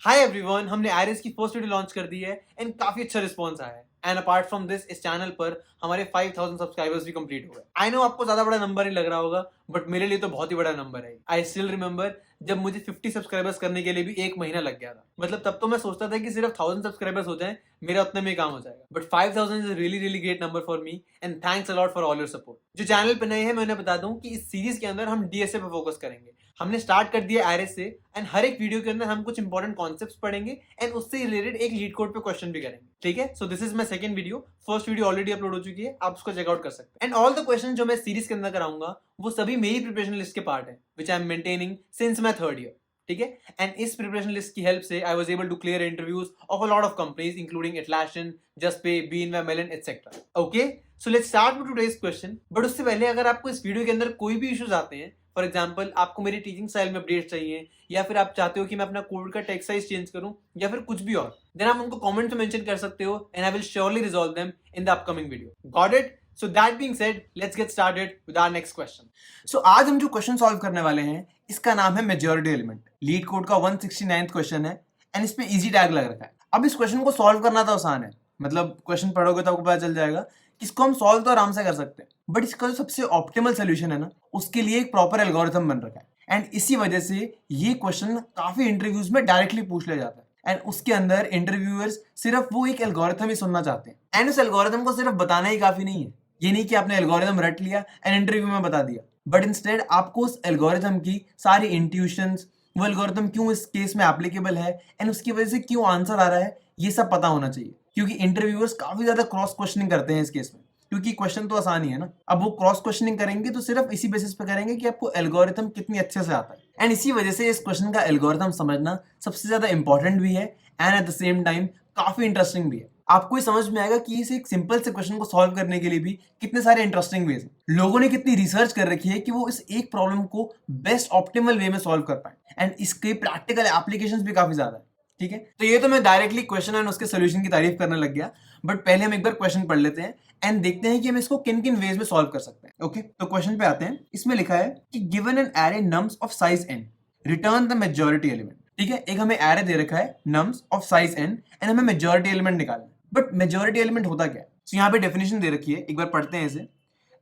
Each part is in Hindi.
हाय एवरीवन, हमने आयरिस की फर्स्ट वीडियो लॉन्च कर दी है एंड काफी अच्छा रिस्पांस आया है। एंड अपार्ट फ्रॉम दिस, इस चैनल पर हमारे 5000 सब्सक्राइबर्स भी कंप्लीट हो गए। आई नो आपको ज्यादा बड़ा नंबर नहीं लग रहा होगा, बट मेरे लिए तो बहुत ही बड़ा नंबर है। आई स्टिल रिमेंबर जब मुझे 50 सब्सक्राइबर्स करने के लिए भी 1 महीना लग गया था। मतलब तब तो मैं सोचता था कि सिर्फ 1000 सब्सक्राइबर्स हो जाएं, मेरा उतने में ही काम हो जाएगा। But 5000 is really really great number for me and thanks a lot for all your support. जो चैनल पे नए हैं, मैं उन्हें बता दूं कि इस सीरीज के अंदर हम डीएसए पे फोकस करेंगे। हमने स्टार्ट कर दिया आयरिस से एंड हर एक वीडियो के अंदर हम कुछ इंपॉर्टेंट कॉन्सेप्ट्स पढ़ेंगे एंड उससे रिलेटेड एक लीड कोड पे क्वेश्चन भी करेंगे। ठीक है, so this is my second video. First video already upload हो चुकी है, आप उसको चेकआउट कर सकते हैं। एंड ऑल द क्वेश्चन जो मैं सीरीज के अंदर कराऊंगा वो सभी मेरी प्रिपरेशन लिस्ट के पार्ट है, which I am maintaining since my third year. ठीक है, एंड इस प्रिपरेशन लिस्ट की हेल्प से I was able to clear interviews of a lot of companies including Atlassian, Juspay, BNY Mellon etcetera. Okay, so let's start with today's question. But उससे पहले अगर आपको इस वीडियो के अंदर कोई भी इश्यूज आते हैं, फॉर एग्जाम्पल आपको मेरी टीचिंग स्टाइल में अपडेट चाहिए, या फिर आप चाहते हो कि मैं अपना कोड का टेक्स्ट साइज चेंज करूं, या फिर कुछ भी और, देन आप उनको कमेंट में मेंशन कर सकते हो and I will surely resolve them in the upcoming video. Got it? So that being said, let's get started with our next question. So आज हम जो क्वेश्चन सॉल्व करने वाले हैं, इसका नाम है मेजॉरिटी एलिमेंट। लीड कोड का 169th क्वेश्चन है एंड इस पे इजी टैग लग रखा है। अब इस क्वेश्चन को सॉल्व करना तो आसान है, मतलब क्वेश्चन पढ़ोगे तो आपको पता चल जाएगा कि इसको हम सॉल्व तो आराम से कर सकते हैं। बट इसका जो सबसे ऑप्टिमल सोल्यूशन है ना, उसके लिए एक प्रॉपर एल्गोरिथम बन रखा है एंड इसी वजह से ये क्वेश्चन काफी इंटरव्यूज में डायरेक्टली पूछ लिया जाता है एंड उसके अंदर इंटरव्यूअर्स सिर्फ वो एक एल्गोरिथम ही सुनना चाहते हैं। एंड उस एल्गोरिथम को सिर्फ बताना ही काफी नहीं है। ये नहीं कि आपने एल्गोरिथम रट लिया एंड इंटरव्यू में बता दिया, बट इंस्टेड आपको उस एल्गोरिथम की सारी इंट्यूशंस, वो एल्गोरिथम क्यों इस केस में एप्लीकेबल है एंड उसकी वजह से क्यों आंसर आ रहा है, ये सब पता होना चाहिए। क्योंकि इंटरव्यूअर्स काफी ज्यादा क्रॉस क्वेश्चनिंग करते हैं इस केस में, क्योंकि क्वेश्चन तो आसान ही है ना। अब वो क्रॉस क्वेश्चनिंग करेंगे तो सिर्फ इसी बेसिस पे करेंगे कि आपको एल्गोरिथम कितनी अच्छे से आता है। एंड इसी वजह से इस क्वेश्चन का एल्गोरिथम समझना सबसे ज्यादा इंपॉर्टेंट भी है and at the same time काफी इंटरेस्टिंग भी है। आपको ही समझ में आएगा कि इस एक सिंपल से क्वेश्चन को सॉल्व करने के लिए भी कितने सारे इंटरेस्टिंग वेज हैं। लोगों ने कितनी रिसर्च कर रखी है कि वो इस एक प्रॉब्लम को बेस्ट ऑप्टिमल वे में सॉल्व कर पाए एंड इसके प्रैक्टिकल एप्लीकेशंस भी काफी ज्यादा है। ठीक है, तो ये तो मैं डायरेक्टली क्वेश्चन एंड उसके सोल्यूशन की तारीफ करने लग गया, बट पहले हम एक बार क्वेश्चन पढ़ लेते हैं एंड देखते हैं कि हम इसको किन किन वेज में सॉल्व कर सकते हैं। ओके, तो क्वेश्चन पे आते हैं। इसमें लिखा है कि given an array nums of size n, return the majority element. ठीक है, एक हमें एरे दे रखा है nums of size n and हमें मेजॉरिटी एलिमेंट निकालना है। बट मेजॉरिटी एलिमेंट होता क्या है? तो यहाँ पे डेफिनेशन दे रखी है, एक बार पढ़ते हैं इसे।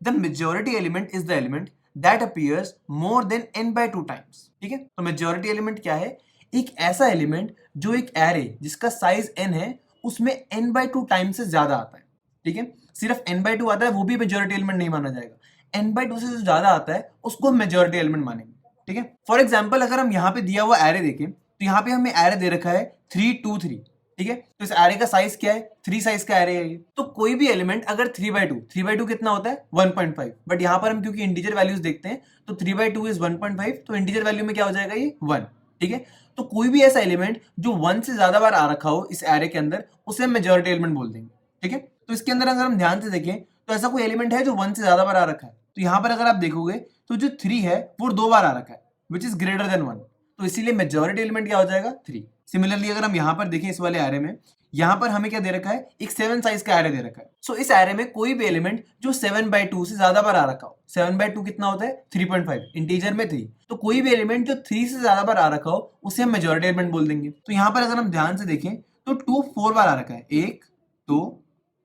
The majority element is the element that appears more than n/2 times. ठीक है, तो मेजॉरिटी एलिमेंट क्या है? एक ऐसा एलिमेंट जो एक एरे जिसका साइज n है उसमें n/2 टाइम से ज्यादा आता है। ठीक है, सिर्फ n/2 आता है वो भी मेजॉरिटी एलिमेंट नहीं माना जाएगा, n/2 से जो ज्यादा आता है उसको हम मेजॉरिटी एलिमेंट मानेंगे। ठीक है, फॉर एग्जाम्पल अगर हम यहाँ पे दिया हुआ एरे देखें तो यहाँ पे हमें एरे दे रखा है 3 2 3। ठीक है, तो इस एरे का साइज क्या है? 3 साइज का एरे है ये। तो कोई भी एलिमेंट अगर 3/2 कितना होता है? 1.5। बट यहाँ पर हम क्योंकि इंटीजर वैल्यूज देखते हैं तो 3/2 इज 1.5, तो इंटीजर वैल्यू में क्या हो जाएगा? ये 1। ठीक है, तो कोई भी ऐसा एलिमेंट जो 1 से ज्यादा बार आ रखा हो इस एरे के अंदर, उसे हम मेजॉरिटी एलिमेंट बोल देंगे। ठीक है, तो इसके अंदर अगर हम ध्यान से देखें तो ऐसा कोई एलिमेंट है जो 1 से ज्यादा बार आ रखा है? तो यहाँ पर अगर आप देखोगे तो जो 3 है वो 2 बार आ रखा है, विच इज ग्रेटर देन 1, तो इसीलिए मेजॉरिटी एलिमेंट क्या हो जाएगा? 3। सिमिलरली अगर हम यहाँ पर देखें इस वाले एरे में, यहाँ पर हमें क्या दे रखा है? एक 7 साइज का एरे दे रखा है। सो इस एरे में कोई भी एलिमेंट जो 7/2 से ज्यादा बार आ रखा हो, 7/2 कितना होता है? 3.5, इंटीजर में 3, तो कोई भी एलिमेंट जो 3 से ज्यादा बार आ रखा हो उसे हम मेजॉरिटी एलिमेंट बोल देंगे। तो यहाँ पर अगर हम ध्यान से देखें तो 2 4 बार आ रखा है, 1 2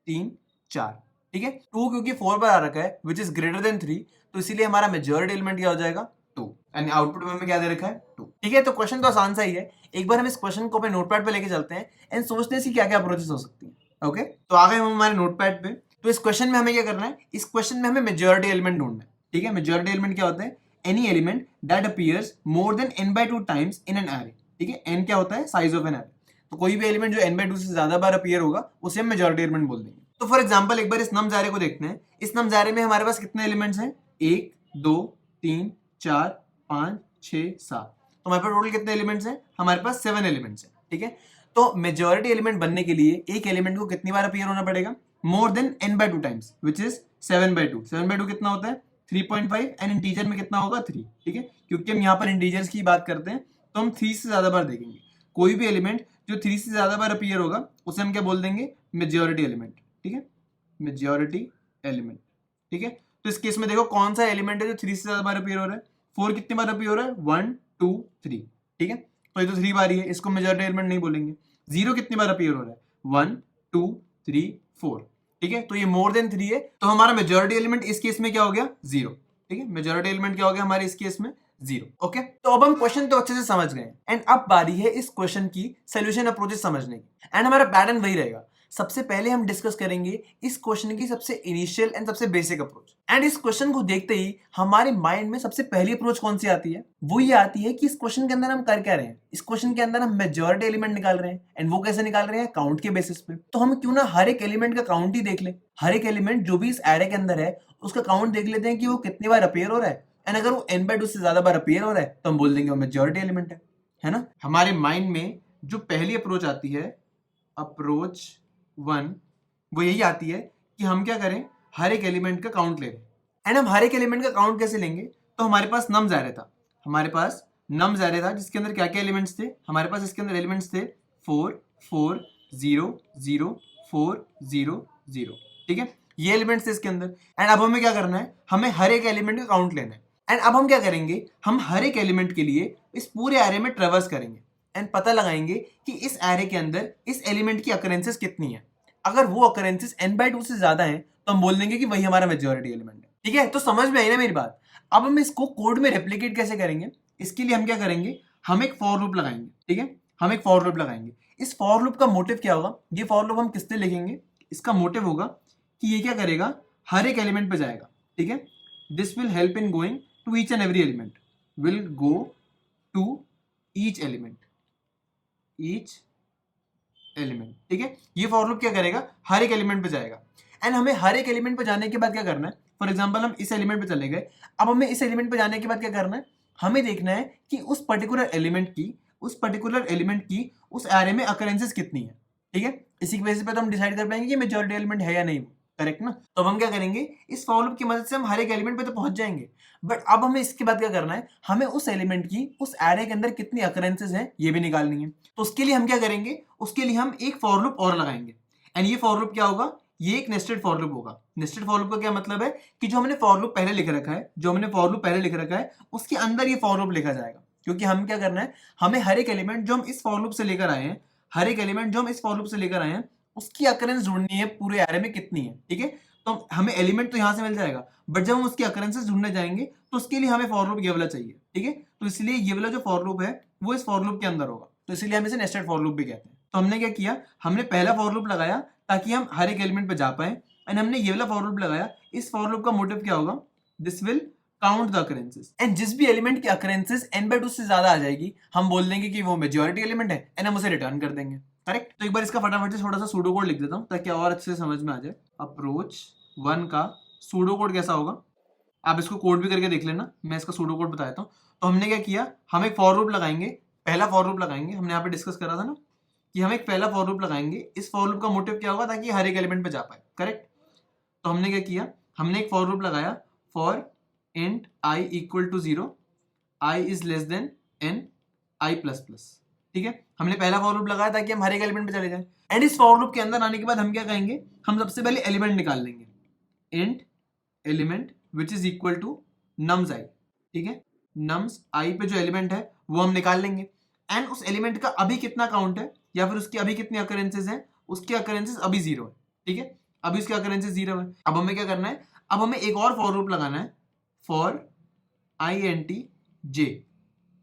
3 4। ठीक है, 2 क्योंकि 4 बार आ रखा है विच इज ग्रेटर देन 3, तो इसीलिए हमारा मेजॉरिटी एलिमेंट क्या हो जाएगा? 2। एंड आउटपुट में हमें क्या दे रखा है? 2। ठीक है, तो क्वेश्चन तो आसान सा ही है। एक बार हम इस क्वेश्चन को अपने नोटपैड पे लेके चलते हैं एंड सोचते हैं कि क्या क्या अप्रोचेस हो सकती हैं। ओके, तो आ गए हम हमारे नोटपैड पे। तो इस क्वेश्चन में हमें क्या करना है? इस क्वेश्चन में हमें मेजॉरिटी एलिमेंट ढूंढना है। ठीक है, मेजॉरिटी एलिमेंट क्या होता है? Any element that appears more than n/2 times in an array. ठीक है, n क्या होता है? Size of an array. तो कोई भी एलिमेंट जो n/2 से ज्यादा बार अपीयर होगा उसे हम मेजॉरिटी एलिमेंट बोल देंगे। तो फॉर एग्जांपल एक बार इस नम्स एरे को देखते हैं। इस नम्स एरे में हमारे पास कितने एलिमेंट्स हैं? 1 2 3 4 5 6 7। तो हमारे पास टोटल कितने एलिमेंट्स हैं? हमारे पास 7 एलिमेंट्स हैं। ठीक है, तो मेजॉरिटी एलिमेंट बनने के लिए एक एलिमेंट को कितनी बार अपीयर होना पड़ेगा? More than n/2 times, which is 7/2। 7/2 कितना होता है? 3.5 एंड इंटीजर में कितना होगा? 3। ठीक है, क्योंकि हम यहाँ पर इंटीजर्स की बात करते हैं तो हम 3 से ज्यादा बार देखेंगे। कोई भी एलिमेंट जो 3 से ज्यादा बार अपीयर होगा उसे हम क्या बोल देंगे? Majority element. ठीक है, मेजॉरिटी एलिमेंट। ठीक है, तो इस केस में देखो कौन सा एलिमेंट है जो 3 से ज्यादा बार अपीयर हो रहा है? 4 कितनी बार अपीयर हो रहा है? 1 2 3। ठीक है, तो ये तो 3 बार ही है, इसको मेजॉरिटी एलिमेंट नहीं बोलेंगे। 0 कितनी बार अपीयर हो रहा है? 1 2 3 4, ठीक है, तो ये मोर देन 3 है, तो हमारा मेजॉरिटी एलिमेंट इस केस में क्या हो गया? 0, ठीक है, मेजॉरिटी एलिमेंट क्या हो गया हमारे इस केस में? 0। ओके, तो अब हम क्वेश्चन तो अच्छे से समझ गए एंड अब बारी है इस क्वेश्चन की सोल्यूशन अप्रोचेस समझने की। एंड हमारा पैटर्न वही रहेगा, सबसे पहले हम डिस्कस करेंगे इस क्वेश्चन की सबसे इनिशियल एंड सबसे बेसिक अप्रोच। एंड इस क्वेश्चन को देखते ही हमारे माइंड में सबसे पहली अप्रोच कौन सी आती है? वो ये आती है कि इस क्वेश्चन के अंदर हम कर क्या रहे हैं? इस क्वेश्चन के अंदर हम मेजॉरिटी एलिमेंट निकाल रहे हैं एंड वो कैसे निकाल रहे हैं? काउंट के बेसिस पे। तो हम क्यों ना हर एक एलिमेंट का काउंट ही देख ले, हर एक एलिमेंट जो भी इस एरे के अंदर है उसका काउंट देख लेते हैं कि वो कितनी बार अपीयर हो रहा है। एंड अगर वो n/2 से ज्यादा बार अपीयर हो रहा है तो हम बोल देंगे वो मेजॉरिटी एलिमेंट है ना। हमारे माइंड में जो पहली अप्रोच आती है, अप्रोच 1, वो यही आती है कि हम क्या करें? हर एक एलिमेंट का काउंट ले रहे हैं। एंड हम हर एक एलिमेंट का काउंट कैसे लेंगे? तो हमारे पास नम्स एरे था, हमारे पास नम्स एरे था जिसके अंदर क्या क्या एलिमेंट्स थे? हमारे पास इसके अंदर एलिमेंट्स थे 4 4 0 0 4 0 0, ठीक है, ये एलिमेंट्स थे इसके अंदर। एंड अब हमें क्या करना है? हमें हर एक एलिमेंट का काउंट लेना है। एंड अब हम क्या करेंगे? हम हर एक एलिमेंट के लिए इस पूरे एरे में ट्रेवर्स करेंगे एंड पता लगाएंगे कि इस एरे के अंदर इस एलिमेंट की अकरेंसेस कितनी है। अगर वो अकरेंसेस n/2 से ज्यादा हैं तो हम बोल देंगे कि वही हमारा मेजॉरिटी एलिमेंट है, ठीक है। तो समझ में आई ना मेरी बात? अब हम इसको कोड में रेप्लिकेट कैसे करेंगे? इसके लिए हम क्या करेंगे? हम एक फॉर लूप लगाएंगे, ठीक है, हम एक फॉर लूप लगाएंगे। इस फॉर लूप का मोटिव क्या होगा? ये फॉर लूप हम किससे लिखेंगे? इसका मोटिव होगा कि ये क्या करेगा? हर एक एलिमेंट पे जाएगा, ठीक है। This will help in going to each and every element, will go to each element, each element, ठीक है। ये फॉर लूप क्या करेगा? हर एक एलिमेंट पे जाएगा। एंड हमें हर एक एलिमेंट पे जाने के बाद क्या करना है? फॉर एग्जांपल हम इस एलिमेंट पे चले गए, अब हमें इस एलिमेंट पे जाने के बाद क्या करना है? हमें देखना है कि उस पर्टिकुलर एलिमेंट की उस एरे में अकरेंसेस कितनी है, ठीक है। इसी की बेसिस पे तो हम डिसाइड कर पाएंगे कि मेजॉरिटी एलिमेंट है या नहीं, करेक्ट ना। तो अब हम क्या करेंगे? इस फॉर लूप की मदद से हम हर एक एलिमेंट पे तो पहुंच जाएंगे, बट अब हमें इसके बाद क्या करना है? हमें उस एलिमेंट की उस एरे के अंदर कितनी अकरेंसेस हैं ये भी निकालनी है। तो उसके लिए हम क्या करेंगे? उसके लिए हम एक फॉर लूप और लगाएंगे। एंड ये फॉर लूप क्या होगा? ये एक नेस्टेड फॉर लूप होगा। नेस्टेड फॉर लूप का क्या मतलब है? कि जो हमने फॉर लूप पहले लिख रखा है, उसके अंदर ये फॉर लूप लिखा जाएगा। क्योंकि हम क्या करना है? हमें हर एक एलिमेंट जो हम इस फॉर लूप से लेकर आए हैं, उसकी अकरेंस ढूंढनी है पूरे एरे में कितनी है, ठीक है। तो हमें एलिमेंट तो यहां से मिल जाएगा, बट जब हम उसकी अकरेंसेस ढूंढने जाएंगे तो उसके लिए हमें फॉर लूप ये वाला चाहिए, ठीक है। तो इसलिए ये वाला जो फॉर लूप है वो इस फॉर लूप के अंदर होगा, तो इसलिए हम इसे नेस्टेड फॉर लूप भी कहते हैं। तो हमने क्या किया? हमने पहला फॉर लूप लगाया ताकि हम हर एक एलिमेंट पे जा पाए, एंड हमने ये वाला फॉर लूप लगाया। इस फॉर लूप का मोटिव क्या होगा? This will count the occurrences, and जिस भी एलिमेंट की अकरेंसेस n/2 से ज्यादा आ जाएगी हम बोल देंगे कि वो मेजॉरिटी एलिमेंट है एंड हम उसे रिटर्न कर देंगे, करेक्ट। तो एक बार इसका फटाफट से थोड़ा सा सूडो कोड लिख देता हूं ताकि और अच्छे से समझ में आ जाए। अप्रोच 1 का सूडो कोड कैसा होगा? आप इसको कोड भी करके देख लेना, मैं इसका सूडो कोड बता देता हूं। तो हमने क्या किया? हम एक फॉर लूप लगाएंगे, पहला फॉर लूप लगाएंगे। हमने यहाँ पे डिस्कस करा था ना कि हम एक पहला फॉर लूप लगाएंगे। इस फॉर लूप का मोटिव क्या होगा? ताकि हर एक एलिमेंट पे जा पाए, करेक्ट। तो हमने क्या किया? हमने एक फॉर लूप लगाया for int i equal to 0, i is less than n i plus plus, ठीक है। हमने पहला फॉर लूप लगाया ताकि हम हर एक एलिमेंट पे चले जाएं। एंड इस फॉर लूप के अंदर आने के बाद हम क्या कहेंगे? हम सबसे पहले एलिमेंट निकाल लेंगे, int element which is equal to nums i, ठीक है। nums i पे जो एलिमेंट है वो हम निकाल लेंगे। एंड उस एलिमेंट का अभी कितना काउंट है या फिर उसकी अभी कितनी अकरेंसेस है? उसकी अकरेंसेस अभी 0 है, ठीक है, अभी उसकी अकरेंसेस 0 है। अब हमें क्या करना है? अब हमें एक और फॉर लूप लगाना है for int j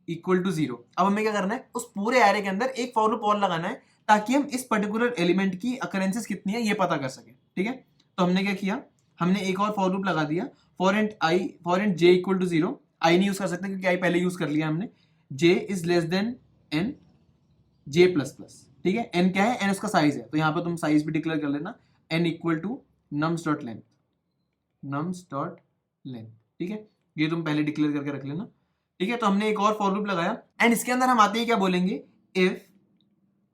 equal to 0। अब हमें क्या करना है? उस पूरे एरे के अंदर एक फॉर लूप और लगाना है ताकि हम इस पर्टिकुलर एलिमेंट की अकरेंसेस कितनी है ये पता कर सकें, ठीक है। तो हमने क्या किया? हमने एक और फॉर लूप लगा दिया for int j equal to 0। i नहीं यूज कर सकते क्योंकि i पहले यूज कर लिया हमने। j is less than n j plus plus, ठीक है। n क्या है? n उसका साइज है, तो यहाँ पर तुम साइज भी डिक्लेयर कर लेना, n equal to nums dot length, ठीक है। ये तुम पहले डिक्लेयर करके रख लेना, ठीक है। तो हमने एक और फॉर लूप लगाया एंड इसके अंदर हम आते ही क्या बोलेंगे? इफ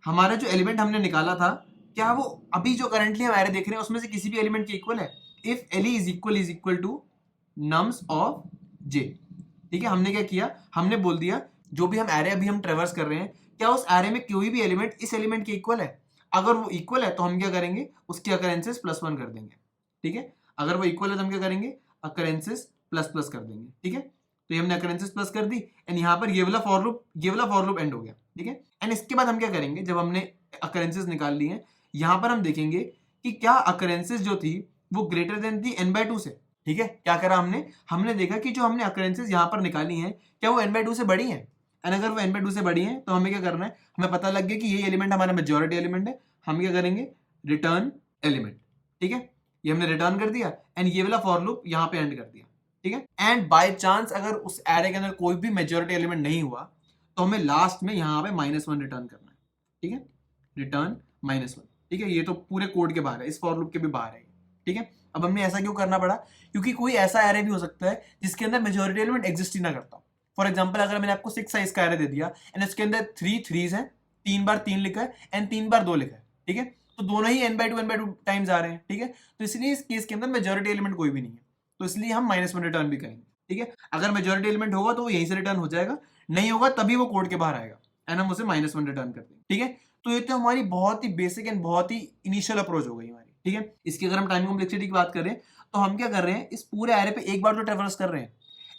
हमारा जो एलिमेंट हमने निकाला था क्या वो अभी जो करंटली हम एरे देख रहे हैं उसमें से किसी भी एलिमेंट के इक्वल है? If L is equal to nums of J, ठीक है। हमने क्या किया? हमने बोल दिया जो भी हम एरे अभी हम ट्रेवर्स कर रहे हैं क्या उस एरे में कोई भी एलिमेंट इस एलिमेंट के इक्वल है? अगर वो इक्वल है तो हम क्या करेंगे? उसकी अकरेंसेस +1 कर देंगे, ठीक है। अगर वो इक्वल है तो हम क्या करेंगे? अकरेंसेस ++ कर देंगे, ठीक है। तो ये हमने अकरेंसेस प्लस कर दी एंड यहाँ पर ये वाला फॉर लूप एंड हो गया, ठीक है। एंड इसके बाद हम क्या करेंगे, जब हमने अकरेंसेस निकाल ली हैं, यहाँ पर हम देखेंगे कि क्या अकरेंसेस जो थी वो ग्रेटर देन थी n/2 से। ठीक है, क्या करा हमने देखा कि जो हमने अकरेंसेस यहाँ पर निकाली हैं क्या वो n/2 से बड़ी हैं, एंड अगर वो n/2 से बड़ी हैं तो हमें क्या करना है, हमें पता लग गया कि ये एलिमेंट हमारा मेजॉरिटी एलिमेंट है, हम क्या करेंगे, रिटर्न एलिमेंट। ठीक है, ये हमने रिटर्न कर दिया एंड ये वाला फॉर लूप यहाँ पे एंड कर दिया। ठीक है, एंड बाय चांस अगर उस एरे के अंदर कोई भी मेजॉरिटी एलिमेंट नहीं हुआ तो हमें लास्ट में यहाँ पे -1 रिटर्न करना है। ठीक है, रिटर्न -1। ठीक है, ये तो पूरे कोड के बाहर है, इस फॉर लूप के भी बाहर है। ठीक है, अब हमने ऐसा क्यों करना पड़ा, क्योंकि कोई ऐसा एरे भी हो सकता है जिसके अंदर मेजॉरिटी एलिमेंट एग्जिस्ट ही ना करता। फॉर एग्जाम्पल, अगर मैंने आपको 6 साइज का एरे दे दिया एंड उसके अंदर 3 3s हैं, 3 बार 3 लिखा है एंड 3 बार 2 लिखा है। ठीक है, तो दोनों ही n/2 टाइम्स आ रहे हैं। ठीक है, तो इसलिए इस केस के अंदर मेजॉरिटी एलिमेंट कोई भी नहीं है, तो इसलिए हम -1 रिटर्न भी करेंगे। ठीक है, अगर मेजॉरिटी एलिमेंट होगा तो वो यहीं से रिटर्न हो जाएगा, नहीं होगा तभी वो कोड के बाहर आएगा एंड हम उसे -1 रिटर्न कर देंगे। ठीक है, तो ये तो हमारी बहुत ही बेसिक एंड बहुत ही इनिशियल अप्रोच हो गई हमारी। ठीक है, इसकी अगर हम टाइम कॉम्प्लेक्सिटी की बात करें तो हम क्या कर रहे हैं, इस पूरे एरे पे एक बार तो ट्रेवर्स कर रहे हैं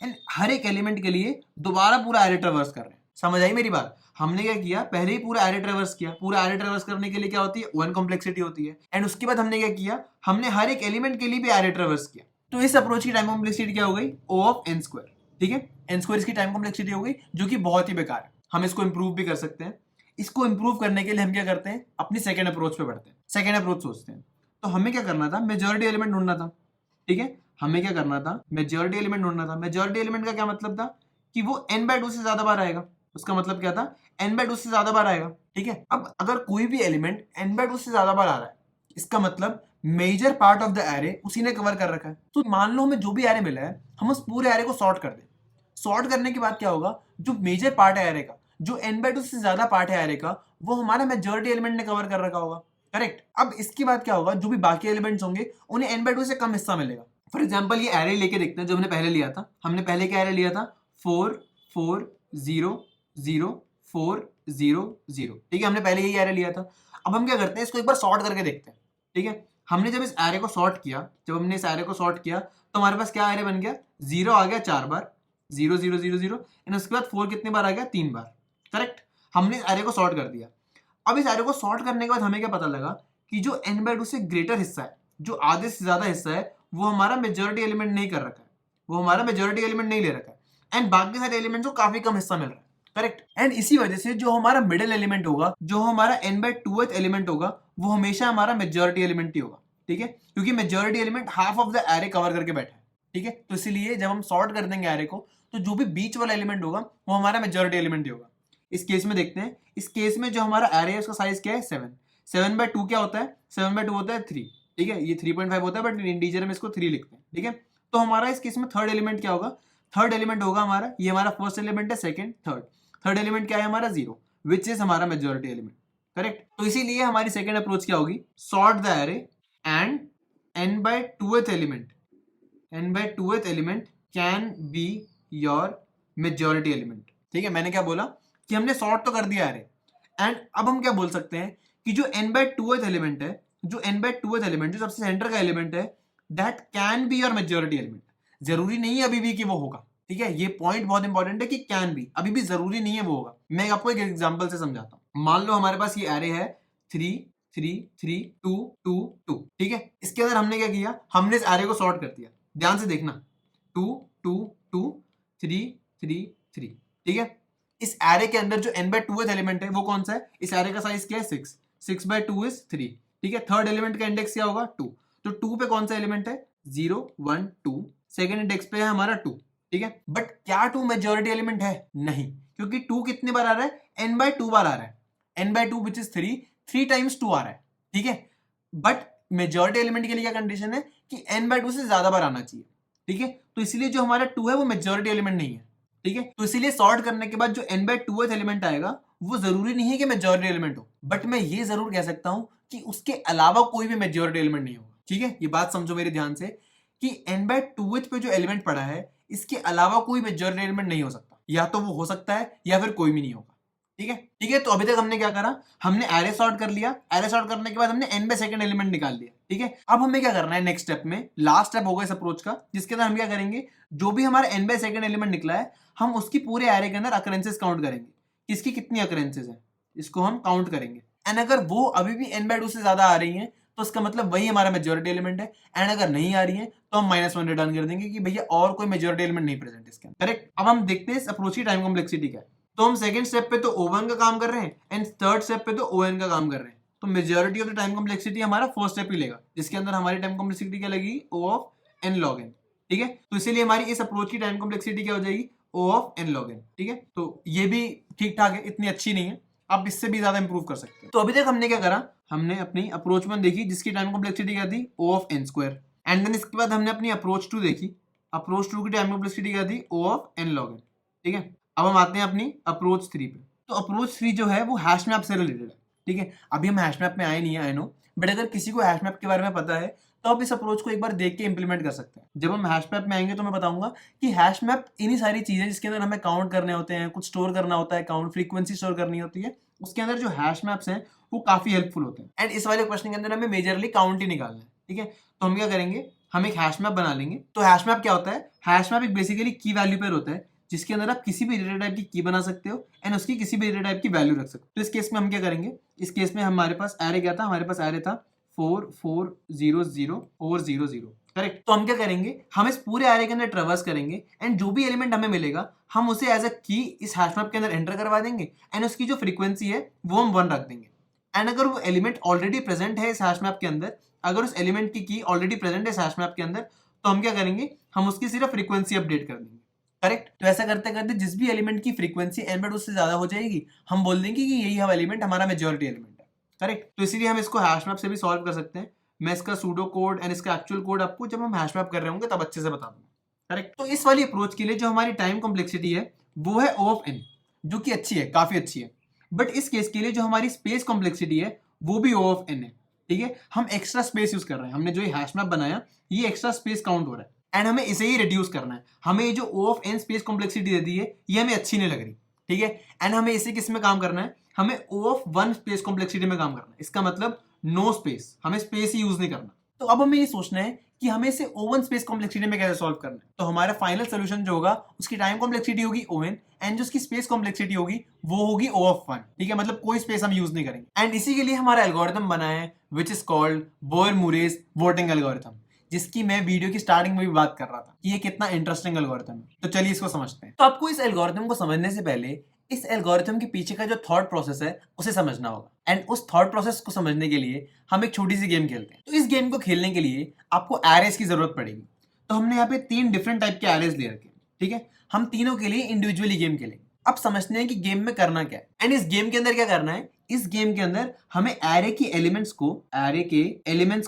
एंड हर एक एलिमेंट के लिए दोबारा पूरा एरे ट्रेवर्स कर रहे हैं। समझ आई मेरी बात? हमने क्या किया, पहले ही पूरा एरे ट्रेवर्स किया, पूरा एरे ट्रेवर्स करने के लिए क्या होती है, 1 कॉम्प्लेक्सिटी होती है, एंड उसके बाद हमने क्या किया, हमने हर एक एलिमेंट के लिए भी एरे ट्रेवर्स किया। तो इस अप्रोच की टाइम कॉम्प्लेक्सिटी क्या हो गई, O ऑफ n²। ठीक है, n² इसकी टाइम कॉम्प्लेक्सिटी हो गई, जो कि बहुत ही बेकार है। हम इसको इंप्रूव भी कर सकते हैं। इसको इंप्रूव करने के लिए हम क्या करते हैं, अपनी सेकंड अप्रोच पे बढ़ते हैं, सेकंड अप्रोच सोचते हैं। तो हमें क्या करना था, मेजॉरिटी एलिमेंट ढूंढना था। ठीक है, हमें क्या करना था, मेजॉरिटी एलिमेंट ढूंढना था। मेजॉरिटी एलिमेंट का क्या मतलब था कि वो n/2 से ज्यादा बार आएगा। उसका मतलब क्या था, n/2 से ज्यादा बार आएगा। ठीक है, अब अगर कोई भी एलिमेंट n/2 से ज्यादा बार आ रहा है, इसका मतलब major part of the array उसी ने कवर कर रखा है। तो मान लो हमें जो भी एरे मिला है, हम उस पूरे एरे को सॉर्ट कर दें। सॉर्ट करने के बाद क्या होगा, जो मेजर पार्ट है एरे का, जो n/2 से ज्यादा पार्ट है एरे का, वो हमारा मेजॉरिटी एलिमेंट ने कवर कर रखा होगा। करेक्ट। अब इसके बाद क्या होगा, जो भी बाकी एलिमेंट्स होंगे उन्हें n/2 से कम हिस्सा मिलेगा। फॉर एग्जाम्पल, ये एरे लेके देखते हैं जो हमने पहले लिया था। हमने पहले क्या एरे लिया था, 4 4 0 0 4 0 0। ठीक है, हमने पहले यही एरे लिया था। अब हम क्या करते हैं, इसको एक बार सॉर्ट करके देखते हैं। ठीक है, हमने जब इस एरे को सॉर्ट किया, तो हमारे पास क्या एरे बन गया, 0 आ गया 4 बार, 0 0 0 0, एंड उसके बाद 4 कितने बार आ गया, 3 बार। करेक्ट, हमने एरे को सॉर्ट कर दिया। अब इस एरे को सॉर्ट करने के बाद हमें क्या पता लगा कि जो n/2 से ग्रेटर हिस्सा है, जो आधे से ज्यादा हिस्सा है, वो हमारा मेजॉरिटी एलिमेंट नहीं कर रखा है, वो हमारा मेजॉरिटी एलिमेंट नहीं ले रखा है, एंड बाकी सारे एलिमेंट्स को काफी कम हिस्सा मिल रहा है। करेक्ट, एंड इसी वजह से जो हमारा मिडिल एलिमेंट होगा, जो हमारा n/2th एलिमेंट होगा, वो हमेशा हमारा मेजॉरिटी एलिमेंट ही होगा। ठीक है, क्योंकि majority element half of the array cover करके बैठा है। ठीक है, तो इसलिए जब हम सॉर्ट कर देंगे एरे को, तो जो भी बीच वाला एलिमेंट होगा वो हमारा मेजॉरिटी एलिमेंट ही होगा। इस केस में देखते हैं, इस केस में जो हमारा एरे है उसका साइज क्या है, 7। 7/2 क्या होता है, 7/2 होता है 3। ठीक है, ये 3.5 होता है, बट इंटीजर में इसको 3 लिखते हैं। ठीक है, तो हमारा इस केस में थर्ड एलिमेंट क्या होगा, थर्ड एलिमेंट होगा हमारा, ये हमारा फर्स्ट एलिमेंट है, सेकंड, थर्ड एलिमेंट क्या है हमारा, 0, विच इज हमारा मेजॉरिटी एलिमेंट। करेक्ट, तो इसीलिए हमारी सेकंड अप्रोच क्या होगी, sort the array and n/2th element can be your majority element. ठीक है, मैंने क्या बोला कि हमने सॉर्ट तो कर दिया एरे, एंड अब हम क्या बोल सकते हैं कि जो n/2th एलिमेंट है, जो सबसे सेंटर का एलिमेंट है, that can be your majority element. जरूरी नहीं है अभी भी कि वो होगा। ठीक है, ये पॉइंट बहुत इंपॉर्टेंट है कि कैन बी, अभी भी जरूरी नहीं है वो होगा। मैं आपको एक एग्जांपल से समझाता हूं। मान लो हमारे पास ये एरे है 3 3 3 2 2 2। ठीक है, इसके अंदर हमने क्या किया, हमने इस एरे को सॉर्ट कर दिया। ध्यान से देखना, 2 2 2 3 3 3। ठीक है, इस एरे के अंदर जो n/2th एलिमेंट है वो कौन सा है, इस एरे का साइज क्या है, 6। 6/2 इज 3। ठीक है, थर्ड एलिमेंट का इंडेक्स क्या होगा, 2। तो 2 पे कौन सा एलिमेंट है, 0 1 2। सेकंड इंडेक्स पे है हमारा 2। ठीक है, बट क्या 2 मेजॉरिटी एलिमेंट है, नहीं, क्योंकि 2 कितने बार आ रहा है, n/2 बार आ रहा है। n/2 विच इज 3 टाइम्स 2 आ रहा है। ठीक है, बट मेजॉरिटी एलिमेंट के लिए क्या कंडीशन है कि n/2 से ज्यादा बार आना चाहिए। ठीक है, तो इसलिए जो हमारा 2 है वो मेजॉरिटी एलिमेंट नहीं है। ठीक है, तो इसीलिए सॉर्ट करने के बाद जो n/2th एलिमेंट आएगा वो जरूरी नहीं है कि मेजॉरिटी एलिमेंट हो, बट मैं ये जरूर कह सकता हूं कि उसके अलावा कोई भी मेजॉरिटी एलिमेंट नहीं होगा। ठीक है, ये बात समझो मेरे ध्यान से कि n/2th पे जो एलिमेंट पड़ा है, इसके अलावा कोई मेजॉरिटी एलिमेंट नहीं हो सकता, या तो वो हो सकता है या फिर कोई भी नहीं होगा। ठीक है, ठीक है, तो अभी तक हमने क्या करा, हमने एरे सॉर्ट कर लिया। एरे सॉर्ट करने के बाद हमने n/2 एलिमेंट निकाल लिया। ठीक है, अब हमें क्या करना है नेक्स्ट स्टेप में, लास्ट स्टेप होगा इस अप्रोच का, जिसके अंदर हम क्या करेंगे, जो भी हमारा n/2 एलिमेंट निकला है, हम उसकी पूरे एरे के अंदर अकरेंसेस काउंट करेंगे कि इसकी कितनी अकरेंसेज है, इसको हम काउंट करेंगे। एंड अगर वो अभी भी n/2 से ज्यादा आ रही है तो उसका मतलब वही हमारा मेजोरिटी एलिमेंट है। एंड अगर नहीं आ रही है तो हम -1 रिटर्न कर देंगे कि भैया और कोई मेजोरिटी एलिमेंट नहीं प्रेजेंट इसके अंदर। करेक्ट। अब हम देखते हैं इस अप्रोच की टाइम कॉम्प्लेक्सिटी क्या है। तो हम सेकंड स्टेप पे तो O1 का काम कर रहे हैं एंड थर्ड स्टेप पे तो ON का काम कर रहे हैं। तो majority of the time complexity हमारा फर्स्ट स्टेप ही लेगा, जिसके अंदर हमारी टाइम कॉम्प्लेक्सिटी क्या लगेगी, O of n log n। ठीक है, तो इसीलिए हमारी इस अप्रोच की टाइम कॉम्प्लेक्सिटी क्या हो जाएगी, O of n log n। ठीक है, तो ये भी ठीक ठाक है, इतनी अच्छी नहीं है, आप इससे भी ज्यादा इंप्रूव कर सकते हैं। तो अभी तक हमने क्या करा, हमने अपनी अप्रोच 1 देखी जिसकी टाइम कॉम्प्लेक्सिटी क्या थी, O of n square. And then इसके बाद हमने अपनी अप्रोच 2 देखी, अप्रोच 2 की टाइम कॉम्प्लेक्सिटी क्या थी, O of n log n। ठीक है, अब हम आते हैं अपनी अप्रोच 3 पे। तो अप्रोच 3 जो है वो हैश मैप से रिलेटेड है। ठीक है, अभी हम हैश मैप में आए नहीं है, आई नो, बट अगर किसी को हैश मैप के बारे में पता है तो आप इस अप्रोच को एक बार देख के इंप्लीमेंट कर सकते हैं। जब हम हैश मैप में आएंगे तो मैं बताऊंगा कि हैश मैप इन्हीं सारी चीजें जिसके अंदर हमें काउंट करने होते हैं, कुछ स्टोर करना होता है, काउंट फ्रीक्वेंसी स्टोर करनी होती है, उसके अंदर जो हैश मैप्स हैं वो काफी हेल्पफुल होते हैं। एंड इस वाले क्वेश्चन के अंदर हमें मेजरली काउंट ही निकालना है। ठीक है, तो हम क्या करेंगे, हम एक हैश मैप बना लेंगे। तो हैश मैप क्या होता है, हैश मैप एक बेसिकली की वैल्यू पेयर होता है जिसके अंदर आप किसी भी डेटा टाइप की की बना सकते हो एंड उसकी किसी भी डेटा टाइप की वैल्यू रख सकते हो। तो इस केस में हम क्या करेंगे, इस केस में हमारे पास एरे क्या था, हमारे पास एरे था 4400400। करेक्ट। तो हम क्या करेंगे, हम इस पूरे एरे के अंदर ट्रेवर्स करेंगे एंड जो भी एलिमेंट हमें मिलेगा हम उसे एज अ की इस हैश मैप के अंदर एंटर करवा देंगे एंड उसकी जो फ्रीक्वेंसी है वो हम 1 रख देंगे। एंड अगर वो एलिमेंट ऑलरेडी प्रेजेंट है इस हैश मैप के अंदर, अगर उस एलिमेंट की ऑलरेडी प्रेजेंट है इस हैश मैप के अंदर, तो हम क्या करेंगे, हम उसकी सिर्फ फ्रीक्वेंसी अपडेट कर देंगे। करेक्ट। तो ऐसा करते करते जिस भी एलिमेंट की फ्रीक्वेंसी n/2 से ज्यादा हो जाएगी हम बोल देंगे कि यही हम एलिमेंट हमारा मेजॉरिटी एलिमेंट है। करेक्ट। तो इसीलिए हम इसको हैश मैप से भी सॉल्व कर सकते हैं। मैं इसका सूडो कोड एंड इसका एक्चुअल कोड आपको जब हम हैश मैप कर रहे होंगे तब अच्छे से बता दूंगा। करेक्ट। तो इस वाली अप्रोच के लिए जो हमारी टाइम कॉम्प्लेक्सिटी है वो है O of n, जो कि अच्छी है, काफी अच्छी है। बट इस केस के लिए जो हमारी स्पेस कॉम्प्लेक्सिटी है वो भी O of n है। ठीक है, हम एक्स्ट्रा स्पेस यूज कर रहे हैं, हमने जो ये हैश मैप बनाया ये एक्स्ट्रा स्पेस काउंट हो रहा है एंड हमें इसे ही रिड्यूस करना है। हमें ये जो O of n space complexity दे दी है ये हमें अच्छी नहीं लग रही। ठीक है, एंड हमें इसे किस में काम करना है, हमें O of 1 स्पेस कॉम्प्लेक्सिटी में काम करना है। इसका मतलब नो स्पेस, हमें स्पेस ही यूज नहीं करना। तो अब हमें ये सोचना है कि हमें इसे O1 स्पेस कॉम्प्लेक्सिटी में कैसे सॉल्व करना है। तो हमारा फाइनल सोल्यूशन जो होगा उसकी टाइम कॉम्प्लेक्सिटी होगी ON एंड जो उसकी स्पेस कॉम्प्लेक्सिटी होगी वो होगी O of 1। ठीक है, मतलब कोई स्पेस हम यूज नहीं करेंगे। एंड इसी के लिए हमारा एल्गोरिथम बना है which is called Boyer Moore's voting algorithm, जिसकी मैं वीडियो की स्टार्टिंग में भी बात कर रहा था कि ये कितना इंटरेस्टिंग एल्गोरिथम है। तो चलिए इसको समझते हैं। तो आपको इस एल्गोरिथम को समझने से पहले इस एल्गोरिथम के पीछे का जो थॉट प्रोसेस है उसे समझना होगा। एंड उस थॉट प्रोसेस को समझने के लिए हम एक छोटी सी गेम खेलते हैं। तो इस गेम को खेलने के लिए आपको एरेस की जरूरत पड़ेगी। तो हमने यहाँ पे 3 डिफरेंट टाइप के एरेस दे रखे हैं। ठीक है, हम तीनों के लिए इंडिविजुअली गेम खेलेंगे। अब समझते हैं कि गेम में करना क्या है एंड इस गेम के अंदर क्या करना है। इस गेम के अंदर हमें एरे के एलिमेंट्स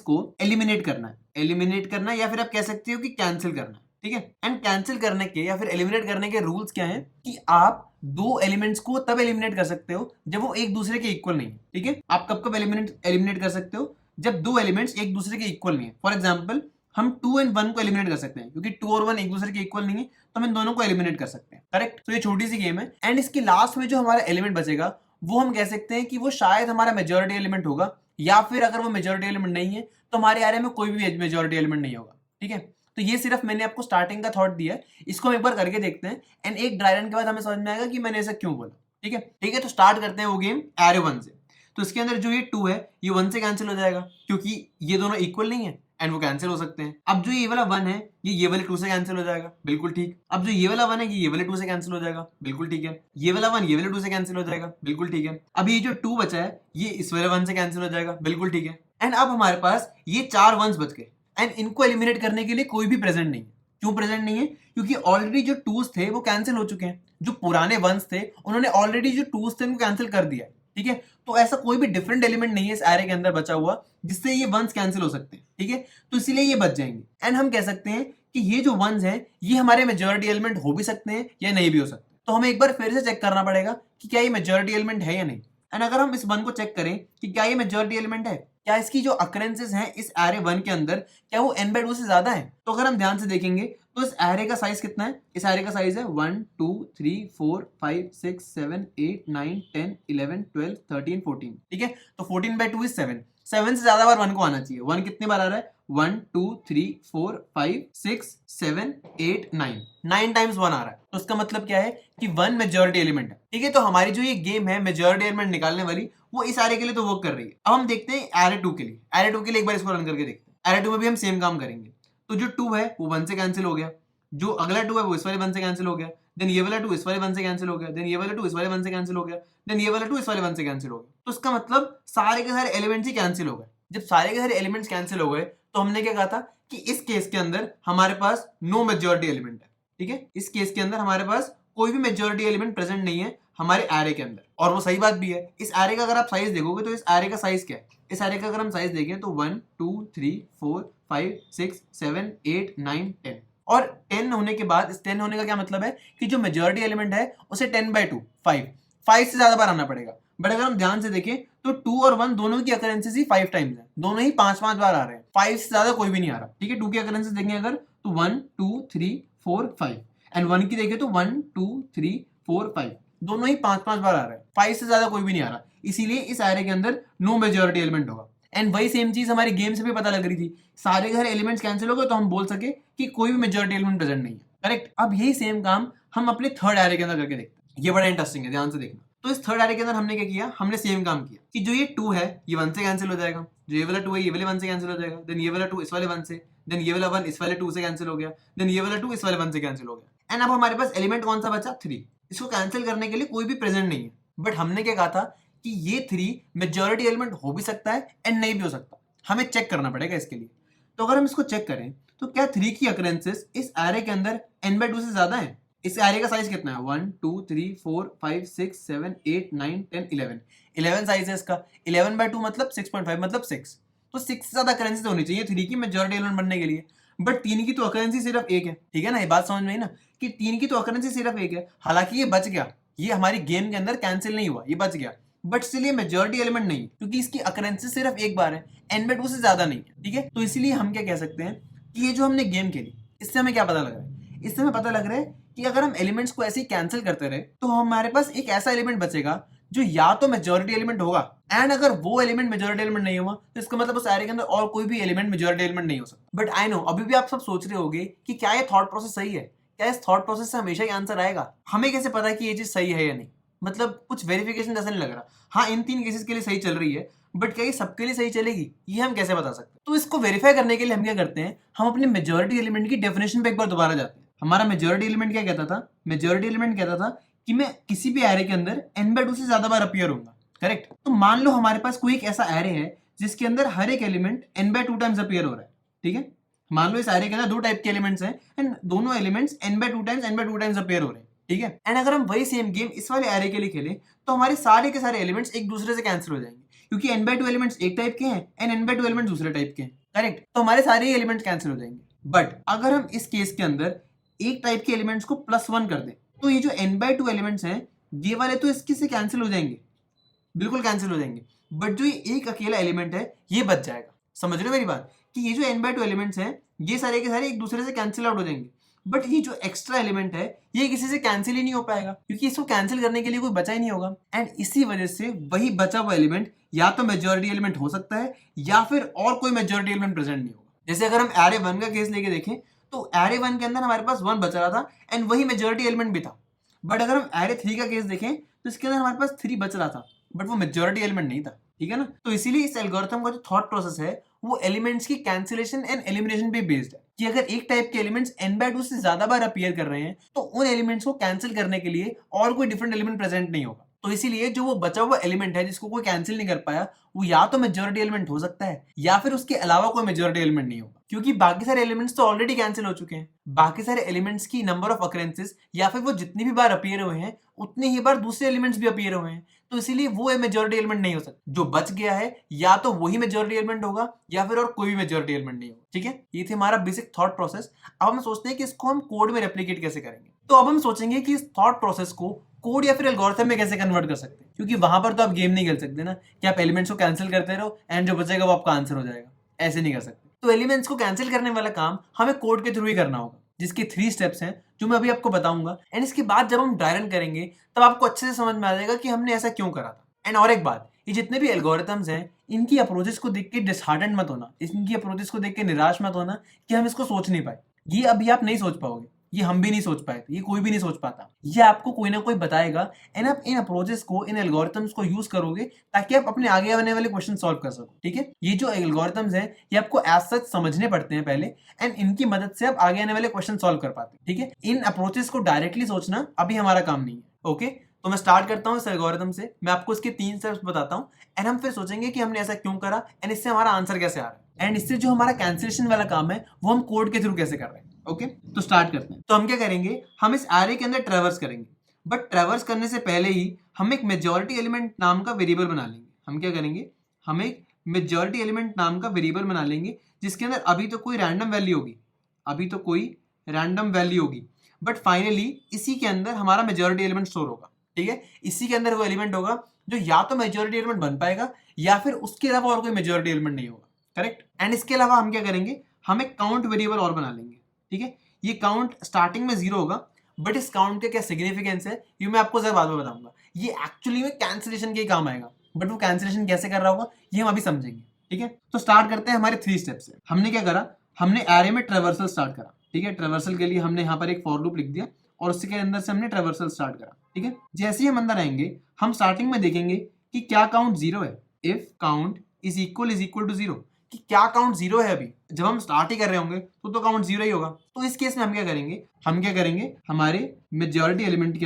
को एलिमिनेट करना है। एलिमिनेट करना या फिर आप कह सकते हो कि कैंसिल करना है। ठीक है, एंड कैंसिल करने के या फिर एलिमिनेट करने के रूल्स क्या हैं कि आप 2 एलिमेंट्स को तब एलिमिनेट कर सकते हो जब वो एक दूसरे के इक्वल नहीं है। ठीक है, आप कब एलिमिनेट कर सकते हो, जब 2 एलिमेंट्स एक दूसरे के इक्वल नहीं है। फॉर एग्जाम्पल हम 2 एंड 1 को एलिमिनेट कर सकते हैं क्योंकि 2 और 1 एक दूसरे के इक्वल नहीं है, तो हम इन दोनों को एलिमिनेट कर सकते हैं। करेक्ट। तो ये छोटी सी गेम है एंड इसके लास्ट में जो हमारा एलिमेंट बचेगा वो हम कह सकते हैं कि वो शायद हमारा मेजॉरिटी एलिमेंट होगा, या फिर अगर वो मेजॉरिटी एलिमेंट नहीं है तो हमारे एरे में कोई भी मेजॉरिटी एलिमेंट नहीं होगा। ठीक है, तो ये सिर्फ मैंने आपको स्टार्टिंग का थॉट दिया है, इसको हम एक बार करके देखते हैं एंड एक ड्राई रन के बाद हमें समझ में आएगा कि मैंने ऐसा क्यों बोला। ठीक है, तो स्टार्ट करते हैं वो गेम एरे 1 से। तो इसके अंदर जो ये 2 है ये 1 से कैंसिल हो जाएगा क्योंकि ये दोनों इक्वल नहीं है एंड वो कैंसिल हो सकते हैं। अब जो ये वाला 1 है ये वाले 2 से कैंसिल हो जाएगा, बिल्कुल ठीक। अब जो ये वाला 1 है ये वाले 2 से कैंसिल हो जाएगा, बिल्कुल ठीक है। ये वाला 1 ये वाले 2 से कैंसिल हो जाएगा, बिल्कुल ठीक है। अब ये जो 2 बचा है ये इस वाले 1 से कैंसिल हो जाएगा, बिल्कुल ठीक है। एंड अब हमारे पास ये 4 1s बच गए एंड इनको एलिमिनेट करने के लिए कोई भी प्रेजेंट नहीं है। क्यों प्रेजेंट नहीं है, क्योंकि ऑलरेडी जो 2s थे वो कैंसिल हो चुके हैं। जो पुराने 1s थे उन्होंने ऑलरेडी जो 2s थे उनको कैंसिल कर दिया। ठीक है, तो ऐसा कोई भी डिफरेंट एलिमेंट नहीं है इस एरे के अंदर बचा हुआ जिससे ये 1s कैंसिल हो सकते हैं। ठीक है, तो इसीलिए ये बच जाएंगे एंड हम कह सकते हैं कि ये जो 1s हैं ये हमारे मेजॉरिटी एलिमेंट हो भी सकते हैं या नहीं भी हो सकते। तो हमें एक बार फिर से चेक करना पड़ेगा कि क्या ये मेजॉरिटी एलिमेंट है या नहीं। एंड अगर हम इस 1 को चेक करें कि क्या ये मेजॉरिटी एलिमेंट है, क्या इसकी जो अकरेंसेस हैं इस एरे 1 के अंदर क्या वो n/2 से ज्यादा है, तो अगर हम ध्यान से देखेंगे तो इस एरे का साइज कितना है? इस एरे का साइज है 1 2 3 4 5 6 7 8 9 10 11 12 13 14। ठीक है, तो 14/2 इज 7। 7 से ज्यादा बार 1 को आना चाहिए। 1 कितने बार आ रहा है? 1 2 3 4 5 6 7 8 9 9 टाइम्स 1 आ रहा है। तो उसका मतलब क्या है कि 1 मेजॉरिटी एलिमेंट है। ठीक है, तो हमारी जो ये गेम है मेजॉरिटी एलिमेंट निकालने वाली, वो इस एरे के लिए तो वर्क कर रही है। अब हम देखते हैं एरे 2 के लिए। एरे 2 के लिए एक बार इसको रन करके देखते हैं। एरे 2 में भी हम सेम काम करेंगे। तो जो 2 है वो 1 से कैंसिल हो गया, जो अगला 2 है वो इस वाले 1 से कैंसिल हो गया, देन ये वाला 2 इस वाले 1 से कैंसिल हो गया, देन ये वाला 2 इस वाले 1 से कैंसिल हो गया, देन ये वाला 2 इस वाले 1 से कैंसिल हो गया। तो इसका मतलब सारे के सारे एलिमेंट्स ही कैंसिल हो गए। जब सारे के सारे एलिमेंट्स कैंसिल हो गए तो हमने क्या कहा था कि इस केस के अंदर हमारे पास नो मेजॉरिटी एलिमेंट है। ठीक है, इस केस के अंदर हमारे पास कोई भी मेजॉरिटी एलिमेंट प्रेजेंट नहीं है हमारे एरे के अंदर। और वो सही बात भी है। इस एरे का अगर आप साइज देखोगे तो इस एरे का साइज क्या है? इस एरे का अगर हम साइज देखें तो 1 2 3 4 5 6 7 8 9 10। और 10 होने के बाद, इस 10 होने का क्या मतलब है कि जो मेजॉरिटी एलिमेंट है उसे 10/2 5 से ज्यादा बार आना पड़ेगा। बट अगर हम ध्यान से देखें तो 2 और 1 दोनों की अकरेंसेस ही 5 टाइम्स है, दोनों ही 5 बार आ रहे हैं। 5 से ज्यादा कोई भी नहीं आ रहा। ठीक है, 2 की अकरेंसेस देखें अगर तो 1 2 3 4 5, एंड 1 की देखें तो 1 2 3 4 5, दोनों ही 5 बार आ रहे हैं। 5 से ज्यादा कोई भी नहीं आ रहा, इसीलिए इस एरे के अंदर नो मेजॉरिटी एलिमेंट होगा। एंड वही सेम चीज हमारी गेम से भी पता लग रही थी। सारे घर एलिमेंट्स कैंसिल हो गए तो हम बोल सके कि कोई भी मेजॉरिटी एलिमेंट प्रेजेंट नहीं है। करेक्ट। अब यही सेम काम हम अपने थर्ड एरे के अंदर करके देखते हैं। ये बड़ा इंटरेस्टिंग है, ध्यान से देखना। तो इस थर्ड एरे के अंदर हमने क्या किया? हमने सेम काम किया कि जो ये 2 है ये 1 से कैंसिल हो जाएगा, जो ये वाला 2 है ये वाले 1 से कैंसिल हो जाएगा, देन ये वाला 2 इस वाले 1 से, देन ये वाला 1 इस वाले 2 से कैंसिल हो गया, देन ये वाला 2 इस वाले 1 से कैंसिल हो गया। एंड अब हमारे पास एलिमेंट कौन सा बचा? 3। इसको कैंसिल करने के लिए कोई भी प्रेजेंट नहीं है। बट हमने क्या कहा था कि ये 3 मेजॉरिटी एलिमेंट हो भी सकता है एंड नहीं भी हो सकता। हमें चेक करना पड़ेगा इसके लिए। तो अगर हम इसको चेक करें तो क्या 3 की अकरेंसेस इस एरे के अंदर n/2 से ज्यादा है? इस एरे का साइज कितना है? 1 2 3 4 5 6 7 8 9 10 11। 11 साइज है इसका। 11/2 मतलब 6.5 मतलब 6। तो 6 से ज्यादा अकरेंसेस होनी चाहिए 3 की मेजॉरिटी एलिमेंट बनने के लिए। बट 3 की तो अकरेंसी सिर्फ एक है। ठीक है ना, ये बात समझ में आई ना कि 3 की तो अकरेंसी सिर्फ एक है। हालांकि ये बच गया, ये हमारी गेम के अंदर कैंसिल नहीं हुआ, ये बच गया, बट स्टिल ये मेजॉरिटी एलिमेंट नहीं, क्योंकि इसकी अकरेंसी सिर्फ एक बार है, n/2 से ज्यादा नहीं है। ठीक है, तो इसीलिए हम क्या कह सकते हैं कि ये जो हमने गेम खेली, इससे हमें क्या पता लग रहा है? इससे हमें पता लग रहा है कि अगर हम एलिमेंट्स को ऐसे ही कैंसिल करते रहे तो हमारे पास एक ऐसा एलिमेंट बचेगा जो या तो मेजॉरिटी एलिमेंट होगा, एंड अगर वो एलिमेंट मेजॉरिटी एलिमेंट नहीं हुआ तो इसका मतलब उस एरे के अंदर और कोई भी एलिमेंट मेजॉरिटी एलिमेंट नहीं हो सकता। बट आई नो अभी भी आप सब सोच रहे होंगे कि क्या ये थॉट प्रोसेस सही है? क्या इस थॉट प्रोसेस से हमेशा ही आंसर आएगा? हमें कैसे पता कि ये चीज सही है या नहीं? मतलब कुछ वेरिफिकेशन जैसा नहीं लग रहा। हाँ, इन 3 केसेस के लिए सही चल रही है, बट क्या ये सबके लिए सही चलेगी, ये हम कैसे बता सकते हैं? तो इसको वेरीफाई करने के लिए हम क्या करते हैं, हम अपने मेजॉरिटी एलिमेंट की डेफिनेशन पे एक बार दोबारा जाते हैं। हमारा मेजॉरिटी एलिमेंट क्या कहता था? मेजॉरिटी एलिमेंट कहता था कि मैं किसी भी एरे के अंदर n/2 से ज्यादा बार अपीयर होऊंगा। करेक्ट। तो मान लो हमारे पास कोई एक ऐसा एरे है जिसके अंदर हर एक एलिमेंट n/2 टाइम्स अपीयर हो रहा है। ठीक है, मान लो इस एरे के अंदर 2 टाइप के एलिमेंट्स हैं एंड दोनों एलिमेंट्स n/2 टाइम्स अपीयर हो रहे हैं। ठीक है, एंड अगर हम वही सेम गेम इस वाले एरे के लिए खेलें तो हमारे सारे के सारे एलिमेंट्स एक दूसरे से कैंसिल हो जाएंगे, क्योंकि n/2 एलिमेंट्स एक टाइप के हैं एंड n/2 एलिमेंट्स दूसरे टाइप के हैं। करेक्ट, तो हमारे सारे एलिमेंट्स कैंसिल हो जाएंगे। बट अगर हम इस केस के अंदर एक टाइप के एलिमेंट्स को +1 कर दें तो ये जो n/2 एलिमेंट्स हैं ये वाले तो इसके से कैंसिल हो जाएंगे, बिल्कुल कैंसिल हो जाएंगे। बट जो ये एक अकेला एलिमेंट है ये बच जाएगा। समझ रहे हो मेरी बात? कि ये जो n/2 एलिमेंट्स हैं ये सारे के सारे एक दूसरे से कैंसिल आउट हो जाएंगे, बट ये जो एक्स्ट्रा एलिमेंट है ये किसी से कैंसिल ही नहीं हो पाएगा, क्योंकि इसको कैंसिल करने के लिए कोई बचा ही नहीं होगा। एंड इसी वजह से वही बचा हुआ एलिमेंट या तो मेजॉरिटी एलिमेंट हो सकता है या फिर और कोई मेजॉरिटी एलिमेंट प्रेजेंट नहीं होगा। जैसे अगर हम एरे 1 का केस लेके देखें तो एरे 1 के अंदर हमारे पास 1 बच रहा था एंड वही मेजॉरिटी एलिमेंट भी था। बट अगर हम एरे 3 का केस देखें तो इसके अंदर हमारे पास 3 बच रहा था बट वो मेजॉरिटी एलिमेंट नहीं था। ठीक है ना, तो इसीलिए इस एल्गोरिथम का जो थॉट प्रोसेस है वो एलिमेंट्स की कैंसिलेशन एंड एलिमिनेशन पे बेस्ड है, कि अगर एक टाइप के एलिमेंट्स n/2 से ज्यादा बार अपीयर कर रहे हैं तो उन एलिमेंट्स को कैंसिल करने के लिए और कोई डिफरेंट एलिमेंट प्रेजेंट नहीं होगा। तो इसीलिए जो वो बचा हुआ एलिमेंट है जिसको कोई कैंसिल नहीं कर पाया वो या तो मेजॉरिटी एलिमेंट हो सकता है या फिर उसके अलावा कोई मेजॉरिटी एलिमेंट नहीं होगा, क्योंकि बाकी सारे एलिमेंट्स तो ऑलरेडी कैंसिल हो चुके हैं। बाकी सारे एलिमेंट्स की नंबर ऑफ अकरेंसेस या फिर वो जितनी भी बार अपीयर हुए हैं उतनी ही बार दूसरे एलिमेंट्स भी अपीयर हुए हैं, तो इसीलिए वो मेजॉरिटी एलिमेंट नहीं हो सकता। जो बच गया है या तो वही मेजॉरिटी एलिमेंट होगा या फिर और कोई भी मेजॉरिटी एलिमेंट नहीं होगा। ठीक है, ये थे हमारा बेसिक थॉट प्रोसेस। अब हम सोचते हैं कि इसको हम कोड में रेप्लिकेट कैसे करेंगे। तो अब हम सोचेंगे कि इस थॉट प्रोसेस को कोड या फिर एल्गोरिथम में कैसे कन्वर्ट कर सकते हैं, क्योंकि वहां पर तो आप गेम नहीं खेल सकते ना कि आप एलिमेंट्स को कैंसिल करते रहो एंड जो बचेगा वो आपका आंसर हो जाएगा। ऐसे नहीं कर सकते। तो एलिमेंट्स को कैंसिल करने वाला काम हमें कोड के थ्रू ही करना होगा। जिसके 3 स्टेप्स हैं जो मैं अभी आपको बताऊंगा। एंड इसके बाद जब हम ड्राई रन करेंगे तब आपको अच्छे से समझ में आ जाएगा कि हमने ऐसा क्यों करा था। एंड और एक बात, ये जितने भी एल्गोरिथम्स हैं इनकी अप्रोचेस को देख के डिसहार्टेंड मत होना, इनकी अप्रोचेस को देख के निराश मत होना कि हम इसको सोच नहीं पाए। ये अभी आप नहीं सोच पाओगे, ये हम भी नहीं सोच पाए थे, ये कोई भी नहीं सोच पाता। ये आपको कोई ना कोई बताएगा एंड आप इन अप्रोचेस को, इन एल्गोरिथम्स को यूज करोगे ताकि आप अपने आगे आने वाले क्वेश्चन सॉल्व कर सको। ठीक है, ये जो एल्गोरिथम्स हैं ये आपको एज सच समझने पड़ते हैं पहले, एंड इनकी मदद से आप आगे आने वाले क्वेश्चन सॉल्व कर पाते हैं। ठीक है, इन अप्रोचेस को डायरेक्टली सोचना अभी हमारा काम नहीं है। ओके, तो मैं स्टार्ट करता हूँ इस एल्गोरिथम से। मैं आपको इसके 3 स्टेप्स बताता हूँ एंड हम फिर सोचेंगे कि हमने ऐसा क्यों करा एंड इससे हमारा आंसर कैसे आ रहा है, एंड इससे जो हमारा कैंसिलेशन वाला काम है वो हम कोड के थ्रू कैसे कर रहे हैं। ओके, तो स्टार्ट करते हैं। तो हम क्या करेंगे, हम इस एरे के अंदर ट्रैवर्स करेंगे, बट ट्रैवर्स करने से पहले ही हम एक मेजॉरिटी एलिमेंट नाम का वेरिएबल बना लेंगे। हम क्या करेंगे, हम एक मेजॉरिटी एलिमेंट नाम का वेरिएबल बना लेंगे जिसके अंदर अभी तो कोई रैंडम वैल्यू होगी, बट फाइनली इसी के अंदर हमारा मेजॉरिटी एलिमेंट स्टोर होगा। ठीक है, इसी के अंदर वो एलिमेंट होगा जो या तो मेजॉरिटी एलिमेंट बन पाएगा या फिर उसके अलावा और कोई मेजॉरिटी एलिमेंट नहीं होगा। करेक्ट। एंड इसके अलावा हम क्या करेंगे, हम एक काउंट वेरिएबल और बना लेंगे। ठीक है, ये काउंट स्टार्टिंग में 0 होगा, बट इस काउंट का क्या सिग्निफिकेंस है ये मैं आपको जरा बाद में बताऊंगा। ये एक्चुअली में कैंसिलेशन के काम आएगा, बट वो कैंसिलेशन कैसे कर रहा होगा ये हम अभी समझेंगे। ठीक है, तो स्टार्ट करते हैं हमारे 3 स्टेप से। हमने क्या करा, हमने एरे में ट्रैवर्सल स्टार्ट करा। ठीक है, ट्रैवर्सल के लिए हमने यहाँ पर एक फॉर लूप लिख दिया और उसके अंदर से हमने ट्रैवर्सल स्टार्ट करा। ठीक है, जैसे ही हम अंदर आएंगे हम स्टार्टिंग में देखेंगे कि क्या काउंट 0 है। If count is equal to 0, कि क्या काउंट 0 है। अभी जब हम स्टार्ट ही कर रहे होंगे तो काउंट 0 ही होगा। तो इस केस में हम क्या करेंगे, हमारे मेजॉरिटी एलिमेंट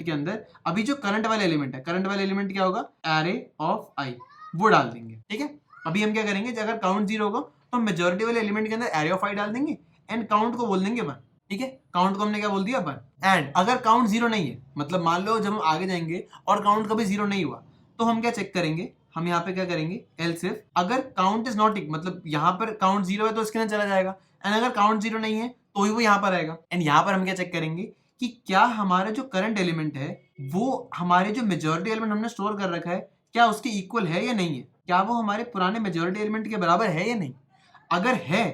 के अंदर अभी जो करंट वाला एलिमेंट क्या होगा, एरे ऑफ आई, वो डाल देंगे। ठीक है, अभी हम क्या करेंगे, अगर काउंट 0 होगा तो हम मेजॉरिटी वाले एलिमेंट के अंदर एरे ऑफ आई डाल देंगे एंड काउंट को बोल देंगे 1। ठीक है, काउंट को हमने क्या बोल दिया, 1। एंड अगर काउंट 0 नहीं है, मतलब मान लो जब हम आगे जाएंगे और काउंट कभी 0 नहीं हुआ, तो हम क्या चेक करेंगे, हम यहाँ पे क्या करेंगे, एल्स इफ अगर काउंट इज नॉट इक्वल, मतलब यहाँ पर काउंट 0 है तो इसके अंदर चला जाएगा, एंड अगर काउंट 0 नहीं है तो ही वो यहाँ पर आएगा। एंड यहाँ पर हम क्या चेक करेंगे कि क्या हमारा जो करंट एलिमेंट है वो हमारे जो मेजॉरिटी एलिमेंट हमने स्टोर कर रखा है क्या उसके इक्वल है या नहीं है, क्या वो हमारे पुराने मेजॉरिटी एलिमेंट के बराबर है या नहीं। अगर है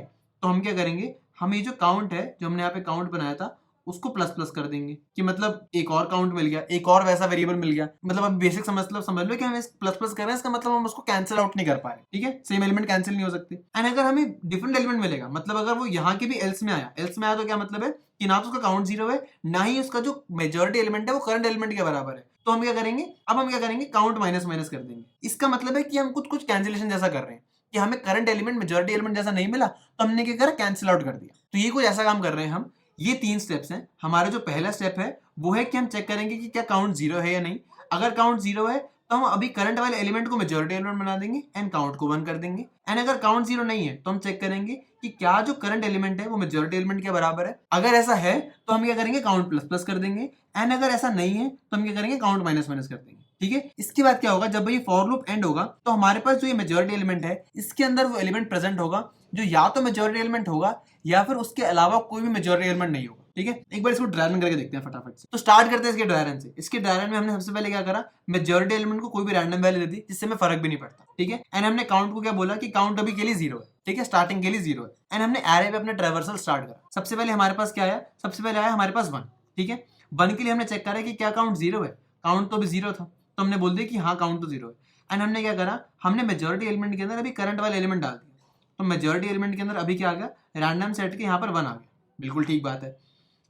तो हम क्या करेंगे, हम ये जो काउंट है, जो हमने यहाँ पे काउंट बनाया था, उसको प्लस प्लस कर देंगे कि मतलब एक और काउंट मिल गया, एक और वैसा वेरिएबल मिल गया। मतलब अब बेसिक समझ लो कि हम इस प्लस प्लस कर रहे हैं, इसका मतलब हम उसको कैंसिल आउट नहीं कर पा रहे। ठीक है, सेम एलिमेंट कैंसिल नहीं हो सकते। एंड अगर हमें डिफरेंट एलिमेंट मिलेगा, मतलब अगर वो यहाँ के भी एल्स में आया तो क्या मतलब है कि ना तो उसका काउंट 0 है, ना ही उसका जो मेजॉरिटी एलिमेंट है वो करंट एलिमेंट के बराबर है। तो हम क्या करेंगे, काउंट माइनस माइनस कर देंगे। इसका मतलब है कि हम कुछ कैंसिलेशन जैसा कर रहे हैं कि हमें करंट एलिमेंट मेजॉरिटी एलिमेंट जैसा नहीं मिला तो हमने क्या करा, कैंसिल आउट कर दिया। तो ये कुछ ऐसा काम कर रहे हैं हम। ये 3 स्टेप्स हैं। हमारा जो पहला स्टेप है वो है कि हम चेक करेंगे कि क्या काउंट 0 है या नहीं। अगर काउंट 0 है तो हम अभी करंट वाले एलिमेंट को मेजॉरिटी एलिमेंट बना देंगे एंड काउंट को 1 कर देंगे। एंड अगर काउंट 0 नहीं है तो हम चेक करेंगे कि क्या जो करंट एलिमेंट है वो मेजॉरिटी एलिमेंट के बराबर है। अगर ऐसा है तो हम क्या करेंगे, काउंट प्लस प्लस कर देंगे। एंड अगर ऐसा नहीं है तो हम क्या करेंगे, काउंट माइनस माइनस कर देंगे। ठीक है, इसके बाद क्या होगा, जब ये फॉर लूप एंड होगा तो हमारे पास जो ये मेजॉरिटी एलिमेंट है इसके अंदर वो एलिमेंट प्रेजेंट होगा जो या तो मेजॉरिटी एलिमेंट होगा या फिर उसके अलावा कोई भी मेजॉरिटी एलिमेंट नहीं होगा। ठीक है, एक बार इसको ड्राई रन करके देखते हैं फटाफट से। तो स्टार्ट करते हैं इसके ड्राई रन से। इसके ड्राई रन में हमने सबसे पहले क्या करा, मेजॉरिटी एलिमेंट को कोई भी रैंडम वैल्यू दे दी जिससे हमें फर्क भी नहीं पड़ता। ठीक है, एंड हमने काउंट को क्या बोला कि काउंट अभी के लिए 0 है। ठीक है, स्टार्टिंग के लिए 0 है। एंड हमने एरे पे अपने ट्रैवर्सल स्टार्ट करा। सबसे पहले हमारे पास क्या आया, सबसे पहले आया हमारे पास 1। ठीक है, 1 के लिए हमने चेक करा कि क्या काउंट 0 है। काउंट तो अभी 0 था तो हमने बोल दिया कि हाँ काउंट तो 0 है। एंड हमने क्या करा, हमने मेजॉरिटी एलिमेंट के अंदर अभी करंट वाले एलिमेंट डाल दिया। तो मेजॉरिटी एलिमेंट के अंदर अभी क्या आ गया, रैंडम सेट के यहाँ पर 1 आ गया। बिल्कुल ठीक बात है।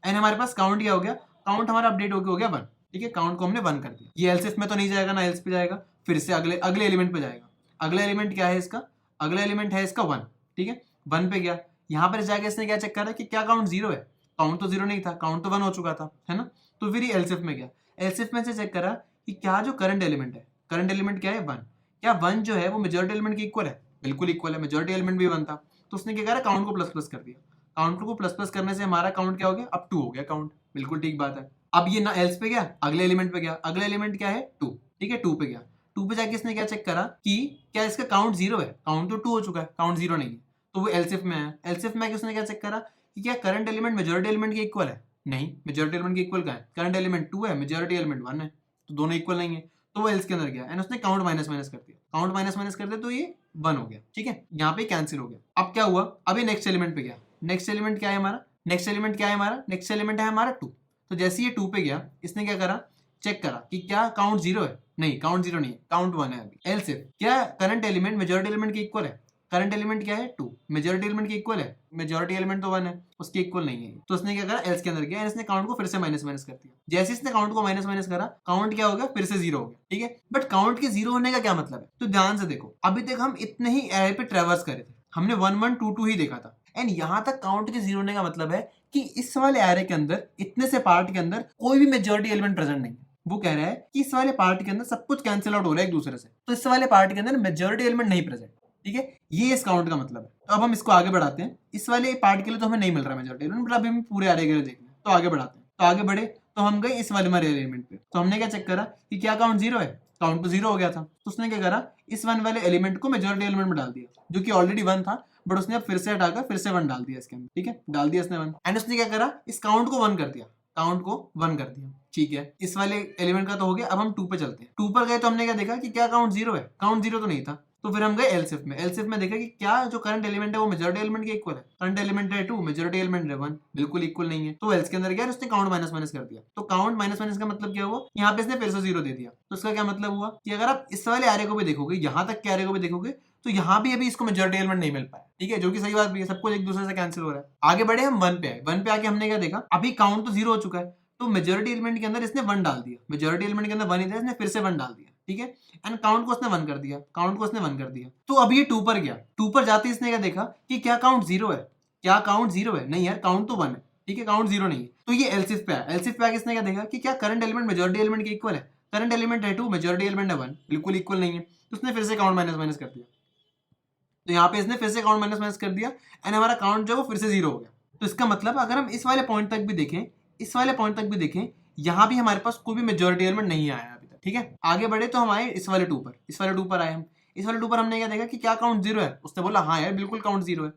एंड हमारे पास काउंट क्या हो गया, काउंट हमारा अपडेट हो गया 1। ठीक है, काउंट को हमने 1 कर दिया। ये एल्स इफ में तो नहीं जाएगा ना, एल्स पे जाएगा, फिर से अगले एलिमेंट पे जाएगा। अगला एलिमेंट क्या है इसका, अगला एलिमेंट है इसका 1। ठीक है, 1 पे गया। यहाँ पर जाके इसने क्या चेक करा कि क्या काउंट 0 है। काउंट तो 0 नहीं था, काउंट तो 1 हो चुका था, है ना। तो फिर ये एल्स इफ में गया। एल्स इफ में से चेक करा कि क्या जो करंट एलिमेंट है, करंट एलिमेंट क्या है 1, क्या 1 जो है वो मेजॉरिटी एलिमेंट के इक्वल है। बिल्कुल इक्वल है, मेजॉरिटी एलिमेंट भी 1 था। तो उसने क्या करा, काउंट को प्लस प्लस कर दिया। काउंट को प्लस प्लस करने से हमारा काउंट क्या हो गया, अब 2 हो गया काउंट। बिल्कुल ठीक बात है। अब ये ना एल्स पे गया, अगले एलिमेंट पे गया। अगले एलिमेंट क्या है 2। ठीक है, 2 पे गया। 2 पे जाके इसने क्या चेक करा कि क्या इसका काउंट 0 है। काउंट तो 2 हो चुका है, काउंट 0 नहीं है। तो वो एल्स इफ में आया। एल्स इफ में उसने क्या चेक करा कि क्या करंट एलिमेंट मेजॉरिटी एलिमेंट के इक्वल है। नहीं, मेजॉरिटी एलिमेंट के इक्वल का है, करंट एलिमेंट 2 है, मेजॉरिटी एलिमेंट 1 है, तो दोनों इक्वल नहीं है। तो वो एल्स के अंदर गया एंड उसने काउंट माइनस माइनस कर दिया। काउंट माइनस माइनस कर दिया तो ये 1 हो गया। ठीक है, यहाँ पे कैंसिल हो गया। अब क्या हुआ, अभी नेक्स्ट एलिमेंट पे गया। नेक्स्ट एलिमेंट क्या है हमारा, नेक्स्ट एलिमेंट क्या है हमारा, नेक्स्ट एलिमेंट है हमारा 2। तो जैसे ये 2 पे गया, इसने क्या करा, चेक करा कि क्या काउंट 0 है, नहीं काउंट 0 नहीं है, काउंट 1 है अभी। एल्स इफ क्या करंट एलिमेंट मेजॉरिटी एलिमेंट के इक्वल है, करंट एलिमेंट क्या है 2, मेजॉरिटी एलिमेंट के इक्वल है, मेजॉरिटी एलिमेंट तो 1 है, उसके इक्वल नहीं है। तो उसने क्या करा, एल्स के अंदर गया, इसने काउंट को फिर से माइनस माइनस कर दिया। जैसे इसने काउंट को माइनस माइनस करा, काउंट क्या हो गया, फिर से 0 हो गया, ठीक है। बट काउंट के 0 होने का क्या मतलब है, तो ध्यान से देखो, अभी तक हम इतने ही एरे पे ट्रेवर्स करे थे, हमने 1 1 2 2 ही देखा था, एंड यहाँ तक काउंट के 0 होने का मतलब है कि इस वाले एरे के अंदर, इतने से पार्ट के अंदर कोई भी मेजॉरिटी एलिमेंट प्रेजेंट नहीं है। वो कह रहा है कि इस वाले पार्ट के अंदर सब कुछ कैंसिल आउट हो रहा है एक दूसरे से, तो इस वाले पार्ट के अंदर मेजॉरिटी एलिमेंट नहीं प्रेजेंट, ठीक है। ये इस काउंट का मतलब है। तो अब हम इसको आगे बढ़ाते हैं, इस वाले पार्ट के लिए तो हमें नहीं मिल रहा मेजॉरिटी एलिमेंट, अभी हम पूरे एरे के लिए देखना है, तो आगे बढ़ाते हैं। तो आगे बढ़े तो हम गए इस वाले हमारे एलिमेंट पे, तो हमने क्या चेक करा कि क्या काउंट 0 है, काउंट तो 0 हो गया था। तो उसने क्या करा, इस 1 वाले एलिमेंट को मेजॉरिटी एलिमेंट में डाल दिया, जो कि ऑलरेडी 1 था, बट उसने अब फिर से हटाकर फिर से 1 डाल दिया इसके अंदर, ठीक है, डाल दिया इसने 1। एंड उसने क्या करा, इस काउंट को 1 कर दिया, काउंट को 1 कर दिया, ठीक है। इस वाले एलिमेंट का तो हो गया। अब हम 2 पे चलते हैं। 2 पर गए तो हमने क्या देखा कि क्या काउंट 0 है, काउंट 0 तो नहीं था। तो फिर हम गए एलसीफ में, एलसीफ में देखा कि क्या जो करंट एलिमेंट है वो मेजॉरिटी एलिमेंट के इक्वल है, करंट एलिमेंट है 2, मेजॉरिटी एलिमेंट है 1, बिल्कुल इक्वल नहीं है। तो एल्स के अंदर गया, उसने काउंट माइनस माइनस कर दिया। तो काउंट माइनस माइनस का मतलब क्या हुआ, यहाँ पे इसने फिर से 0 दे दिया। तो उसका क्या मतलब हुआ कि अगर आप इस वाले एरे को भी देखोगे, यहाँ तक के एरे को भी देखोगे, तो यहाँ भी अभी इसको मेजॉरिटी एलिमेंट नहीं मिल पाया, ठीक है, जो कि सही बात भी है, सब कुछ एक दूसरे से कैंसिल हो रहा है। आगे बढ़े हम 1 पे आए, 1 पे आके हमने क्या देखा, अभी काउंट तो 0 हो चुका है, तो मेजॉरिटी एलिमेंट के अंदर इसने 1 डाल दिया, मेजॉरिटी एलिमेंट के अंदर 1 ही था, इसने फिर से 1 डाल दिया, ठीक है। एंड काउंट को उसने 1 कर दिया, काउंट को उसने 1 कर दिया। तो अब ये 2 पर गया, 2 पर जाते इसने क्या देखा कि क्या काउंट 0 है, क्या काउंट 0 है, नहीं यार काउंट तो 1 है, ठीक है, काउंट 0 नहीं है। तो ये एलसीफ पे आया, एलसीफ पे आके इसने क्या देखा कि क्या करंट एलिमेंट मेजॉरिटी एलिमेंट के इक्वल है, करंट एलिमेंट है 2, मेजॉरिटी एलिमेंट है 1, बिल्कुल इक्वल नहीं है। तो उसने फिर से काउंट माइनस माइनस कर दिया। तो यहाँ पे इसने फिर से काउंट माइनस माइनस कर दिया, एंड हमारा काउंट जो है वो फिर से 0 हो गया। तो इसका मतलब अगर हम इस वाले पॉइंट तक भी देखें, इस वाले पॉइंट तक भी देखें, यहाँ भी हमारे पास कोई भी मेजॉरिटी एलिमेंट नहीं आया अभी तक, ठीक है। आगे बढ़े तो हम आए इस वाले 2 पर, इस वाले 2 पर आए हम। इस वाले 2 पर हमने क्या देखा कि क्या काउंट 0 है, उसने बोला हाँ यार बिल्कुल काउंट 0 है।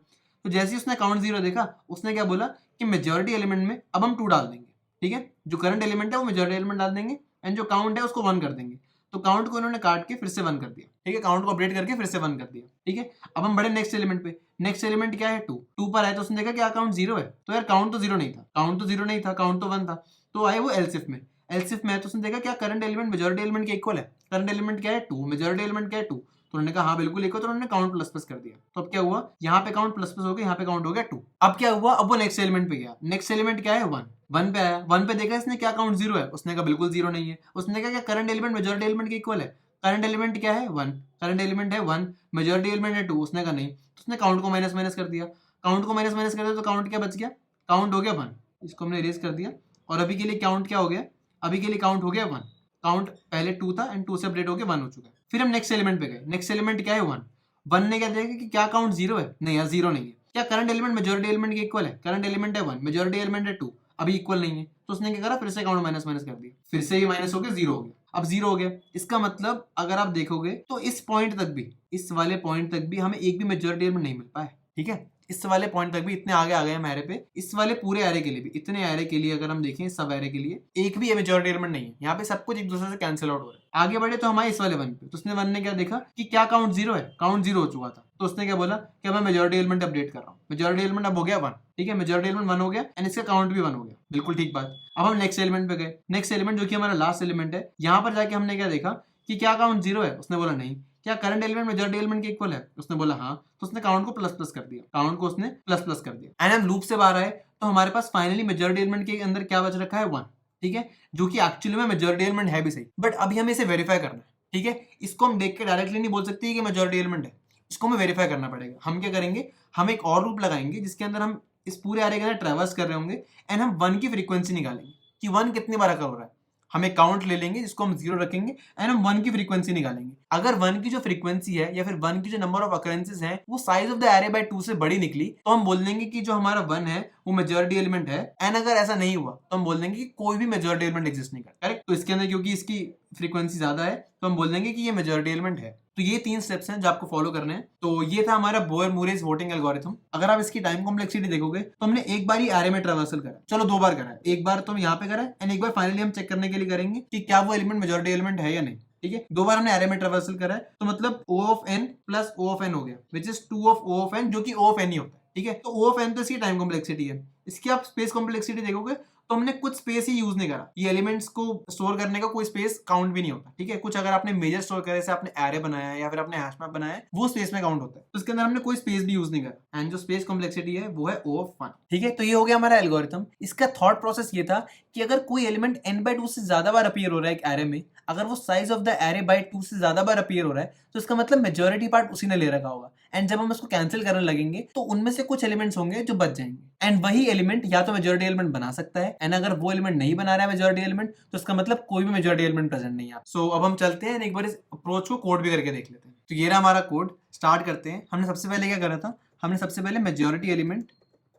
तो जैसे ही उसने काउंट 0 देखा, उसने क्या बोला कि मेजॉरिटी एलिमेंट में अब हम 2 डाल देंगे, ठीक है, जो करंट एलिमेंट है वो मेजॉरिटी एलिमेंट डाल देंगे, एंड जो काउंट है उसको 1 कर देंगे। तो काउंट को इन्होंने काट के फिर से 1 कर दिया, ठीक है, काउंट को अपडेट करके फिर से 1 कर दिया, ठीक है। अब हम बड़े नेक्स्ट एलिमेंट पे, नेक्स्ट एलिमेंट क्या है 2, 2 पर आए तो उसने देखा क्या काउंट 0 है, तो यार काउंट तो 0 नहीं था, काउंट तो 0 नहीं था, काउंट तो 1 था। तो आए वो एलसीफ में, एलसीफ में है तो उसने देखा क्या करंट एलिमेंट मेजॉरिटी एलिमेंट के इक्वल है, करंट एलिमेंट क्या है 2, मेजॉरिटी एलिमेंट क्या है 2, तो उन्होंने कहा हाँ बिल्कुल इक्वल, तो उन्होंने काउंट प्लस प्लस कर दिया। तो अब क्या हुआ, यहाँ पे काउंट प्लस प्लस हो गया, यहाँ पे काउंट हो गया 2। अब क्या हुआ, अब वो नेक्स्ट एलिमेंट पे गया, नेक्स्ट एलिमेंट क्या है 1, 1 पे आया, 1 पे देखा इसने क्या काउंट 0 है, उसने कहा बिल्कुल 0 नहीं है। उसने कहा क्या करंट एलिमेंट मेजॉरिटी एलिमेंट के इक्वल है, करंट एलिमेंट क्या है 1, करंट एलिमेंट है 1, मेजॉरिटी एलिमेंट है 2, उसने कहा नहीं। तो उसने काउंट को माइनस माइनस कर दिया, काउंट को माइनस माइनस कर दिया, तो काउंट क्या बच गया, काउंट हो गया 1, इसको हमने इरेज कर दिया। और अभी के लिए काउंट क्या हो गया, अभी के लिए काउंट हो गया 1, काउंट पहले 2 था एंड 2 से अपडेट होकर 1 हो चुका है। फिर हम नेक्स्ट एलिमेंट पे गए, नेक्स्ट एलिमेंट क्या है 1, 1 ने क्या देखा कि क्या काउंट 0 है, नहीं यार 0 नहीं है। क्या करंट एलिमेंट मेजॉरिटी एलिमेंट के इक्वल है, करंट एलिमेंट है 1, मेजॉरिटी एलिमेंट है 2, अभी इक्वल नहीं है। तो उसने क्या करा, फिर से काउंट माइनस माइनस कर दिया, फिर से ये माइनस हो गया 0 हो गया। अब 0 हो गया, इसका मतलब अगर आप देखोगे तो इस पॉइंट तक भी, इस वाले पॉइंट तक भी हमें एक भी मेजॉरिटी एलिमेंट नहीं मिल पाया, ठीक है। इस वाले पॉइंट तक भी इतने आगे आ गए हम एरे पे, इस वाले पूरे एरे के लिए भी, इतने एरे के लिए अगर हम देखें, सब एरे के लिए एक भी मेजॉरिटी एलिमेंट नहीं है, यहाँ पे सब कुछ एक दूसरे से कैंसिल आउट हो रहा है। आगे बढ़े तो हमारे इस वाले 1 पे, तो उसने 1 ने क्या देखा कि क्या काउंट 0 है, काउंट 0 हो चुका था। तो उसने क्या बोला कि मैं मेजॉरिटी एलिमेंट अपडेट कर रहा हूँ, मेजॉरिटी एलिमेंट अब हो गया 1, ठीक है, मेजॉरिटी एलिमेंट 1 हो गया एंड इसका काउंट भी 1 हो गया, बिल्कुल ठीक बात। अब हम नेक्स्ट एलिमेंट पे गए, नेक्स्ट एलिमेंट जो कि हमारा लास्ट एलिमेंट है, यहाँ पर जाके हमने क्या देखा कि क्या काउंट 0 है, उसने बोला नहीं। क्या करंट एलिमेंट मेजॉरिटी एलिमेंट के इक्वल है, उसने बोला हाँ। तो उसने काउंट को प्लस प्लस कर दिया, काउंट को उसने प्लस प्लस कर दिया। एंड हम लूप से बाहर आए तो हमारे पास फाइनली मेजॉरिटी एलिमेंट के अंदर क्या बच रखा है 1, ठीक है, जो कि एक्चुअली में मेजॉरिटी एलिमेंट है भी सही, बट अभी हमें इसे वेरीफाई करना है, ठीक है। इसको हम देख के डायरेक्टली नहीं बोल सकते कि मेजॉरिटी एलिमेंट है, इसको हमें वेरीफाई करना पड़ेगा। हम क्या करेंगे, हम एक और लूप लगाएंगे जिसके अंदर हम इस पूरे एरे के अंदर ट्रैवर्स कर रहे होंगे एंड हम 1 की फ्रीक्वेंसी निकालेंगे कि 1 कितनी बार अकर हो रहा है। हम एक काउंट ले लेंगे जिसको हम 0 रखेंगे एंड हम 1 की फ्रीक्वेंसी निकालेंगे। अगर 1 की जो फ्रीक्वेंसी है या फिर 1 की जो नंबर ऑफ अकरेंसेस है वो size of the array by 2 से बड़ी निकली, तो हम बोल देंगे कि जो हमारा 1 है वो मेजॉरिटी एलिमेंट है। एंड अगर ऐसा नहीं हुआ तो हम बोल देंगे कि कोई भी मेजॉरिटी एलिमेंट एग्जिस्ट नहीं करता, करेक्ट। तो इसके अंदर क्योंकि इसकी फ्रीक्वेंसी ज्यादा है तो हम बोल देंगे कि ये मेजॉरिटी एलिमेंट है। तो ये 3 स्टेप्स हैं जो आपको फॉलो करने हैं। तो ये था हमारा बोयर-मूरेज वोटिंग एल्गोरिथम। अगर आप इसकी टाइम कॉम्प्लेक्सिटी देखोगे तो हमने एक बार ही एरे में ट्रैवर्सल करा, चलो 2 बार करा है, एक बार तो हम यहाँ पे करा है एंड एक बार फाइनली हम चेक करने के लिए करेंगे कि क्या वो एलिमेंट मेजॉरिटी एलिमेंट है या नहीं, ठीक है। 2 बार हमने एरे में ट्रैवर्सल करा है, तो मतलब O of n plus O of n हो गया, which is 2 of O of n, जो कि O ऑफ n ही होता है, ठीक है। तो O of n तो इसकी टाइम कॉम्प्लेक्सिटी है, इसकी आप स्पेस कॉम्प्लेक्सिटी देखोगे तो हमने कुछ स्पेस ही यूज नहीं करा। ये एलिमेंट्स को स्टोर करने का कोई स्पेस काउंट भी नहीं होता, ठीक है। कुछ अगर आपने मेजर स्टोर करे, जैसे आपने एरे बनाया है या फिर आपने हैश मैप बनाया है, वो स्पेस में काउंट होता है। तो इसके अंदर हमने कोई स्पेस भी यूज नहीं करा, एंड जो स्पेस कॉम्प्लेक्सिटी है वो है O of 1, ठीक है। तो ये हो गया हमारा एल्गोरिथम। इसका थॉट प्रोसेस ये था कि अगर कोई एलिमेंट n/2 से ज्यादा बार अपीयर हो रहा है एक एरे में, अगर वो size of the array by 2 से ज्यादा बार अपीयर हो रहा है, तो इसका मतलब मेजॉरिटी पार्ट उसी ने ले रखा होगा। एंड जब हम इसको कैंसिल करने लगेंगे तो उनमें से कुछ एलिमेंट्स होंगे जो बच जाएंगे, एंड वही एलिमेंट या तो मेजॉरिटी एलिमेंट बना सकता है, एंड अगर वो एलिमेंट नहीं बना रहा है मेजॉरिटी एलिमेंट, तो इसका मतलब कोई भी मेजॉरिटी एलिमेंट प्रेजेंट नहीं है। सो अब हम चलते हैं एक बार इस अप्रोच को कोड भी करके देख लेते हैं। तो ये रहा हमारा कोड, स्टार्ट करते हैं। हमने सबसे पहले क्या करा था, हमने सबसे पहले मेजॉरिटी एलिमेंट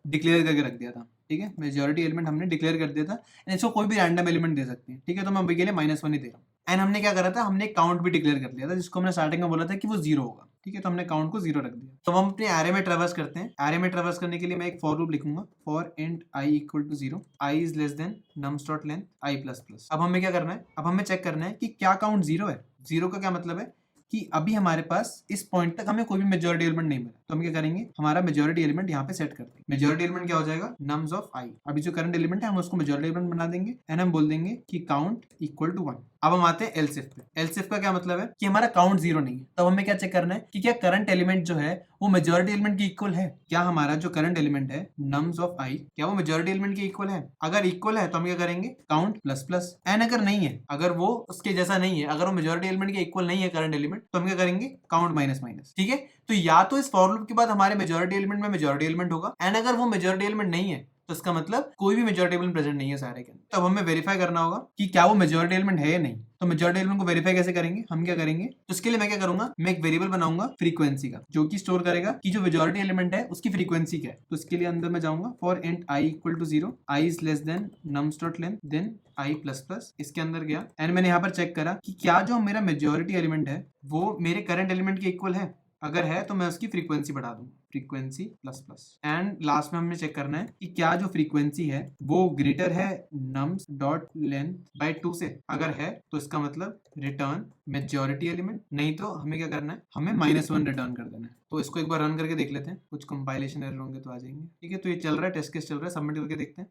डिक्लेयर करके रख दिया था, ठीक है। मेजॉरिटी एलिमेंट हमने डिक्लेयर कर दिया था, एंड इसको कोई भी रैंडम एलिमेंट दे सकते हैं, ठीक है। तो मैं अभी के लिए -1 ही दे रहा हूँ। एंड हमने क्या करा था, हमने काउंट भी डिक्लेयर कर लिया था, जिसको हमने स्टार्टिंग में बोला था कि वो 0 होगा, ठीक है। तो हमने काउंट को 0 रख दिया। तो हम अपने एरे में ट्रैवर्स करते हैं। एरे में ट्रैवर्स करने के लिए मैं एक फॉर लूप लिखूंगा, for int i = 0, i is less than nums.length i++। अब हमें क्या करना है, अब हमें चेक करना है कि क्या काउंट 0 है। 0 का क्या मतलब है कि अभी हमारे पास इस पॉइंट तक हमें कोई भी मेजॉरिटी एलिमेंट नहीं मिला। तो हम क्या करेंगे, हमारा मेजॉरिटी एलिमेंट यहाँ पे सेट करते हैं। मेजॉरिटी एलिमेंट क्या हो जाएगा, nums of i। अभी जो करंट एलिमेंट है हम उसको मेजॉरिटी एलिमेंट बना देंगे, एंड हम बोल देंगे कि काउंट = 1। अब हम आते हैं else if पे। else if का क्या मतलब है कि हमारा काउंट 0 नहीं है। तब हमें क्या चेक करना है कि क्या करंट एलिमेंट जो है वो मेजॉरिटी एलिमेंट के इक्वल है। क्या हमारा जो करंट एलिमेंट है nums of i, क्या वो मेजॉरिटी एलिमेंट के इक्वल है। अगर इक्वल है तो हम क्या करेंगे, काउंट ++। एंड अगर नहीं है, अगर वो उसके जैसा नहीं है, अगर वो मेजॉरिटी एलिमेंट के इक्वल नहीं है करंट एलिमेंट, तो हम क्या करेंगे, काउंट -, ठीक है। तो या तो इस फॉर लूप के बाद हमारे मेजॉरिटी एलिमेंट में मेजॉरिटी एलिमेंट होगा, एंड अगर वो मेजॉरिटी एलिमेंट नहीं है तो इसका मतलब कोई भी मेजॉरिटी एलिमेंट प्रेजेंट नहीं है सारे के अंदर। तब हमें वेरीफाई करना होगा कि क्या वो मेजॉरिटी एलिमेंट है या नहीं। तो मेजॉरिटी एलिमेंट को वेरीफाई कैसे करेंगे, हम क्या करेंगे, तो उसके लिए मैं क्या करूंगा, मैं एक वेरिएबल बनाऊंगा फ्रीक्वेंसी का, जो कि स्टोर करेगा कि जो मेजॉरिटी एलिमेंट है उसकी फ्रीक्वेंसी क्या है। तो इसके लिए अंदर मैं जाऊंगा, for int i = 0, i is less than nums.length, then i++। इसके अंदर गया, एंड मैंने यहाँ पर चेक करा कि क्या जो मेरा मेजॉरिटी एलिमेंट है वो मेरे करंट एलिमेंट के इक्वल है। अगर है तो मैं उसकी फ्रीक्वेंसी बढ़ा दूंगा, फ्रीक्वेंसी ++। एंड लास्ट में हमें चेक करना है कि क्या जो फ्रीक्वेंसी है वो ग्रेटर है nums.length/2 से। अगर है तो इसका मतलब रिटर्न मेजॉरिटी एलिमेंट, नहीं तो हमें क्या करना है, हमें -1 रिटर्न कर देना है। तो इसको एक बार रन करके देख लेते हैं, कुछ कंपाइलेशन एरर होंगे तो आ जाएंगे, ठीक है। तो ये चल रहा है, टेस्ट केस चल रहा है, सबमिट करके देखते हैं,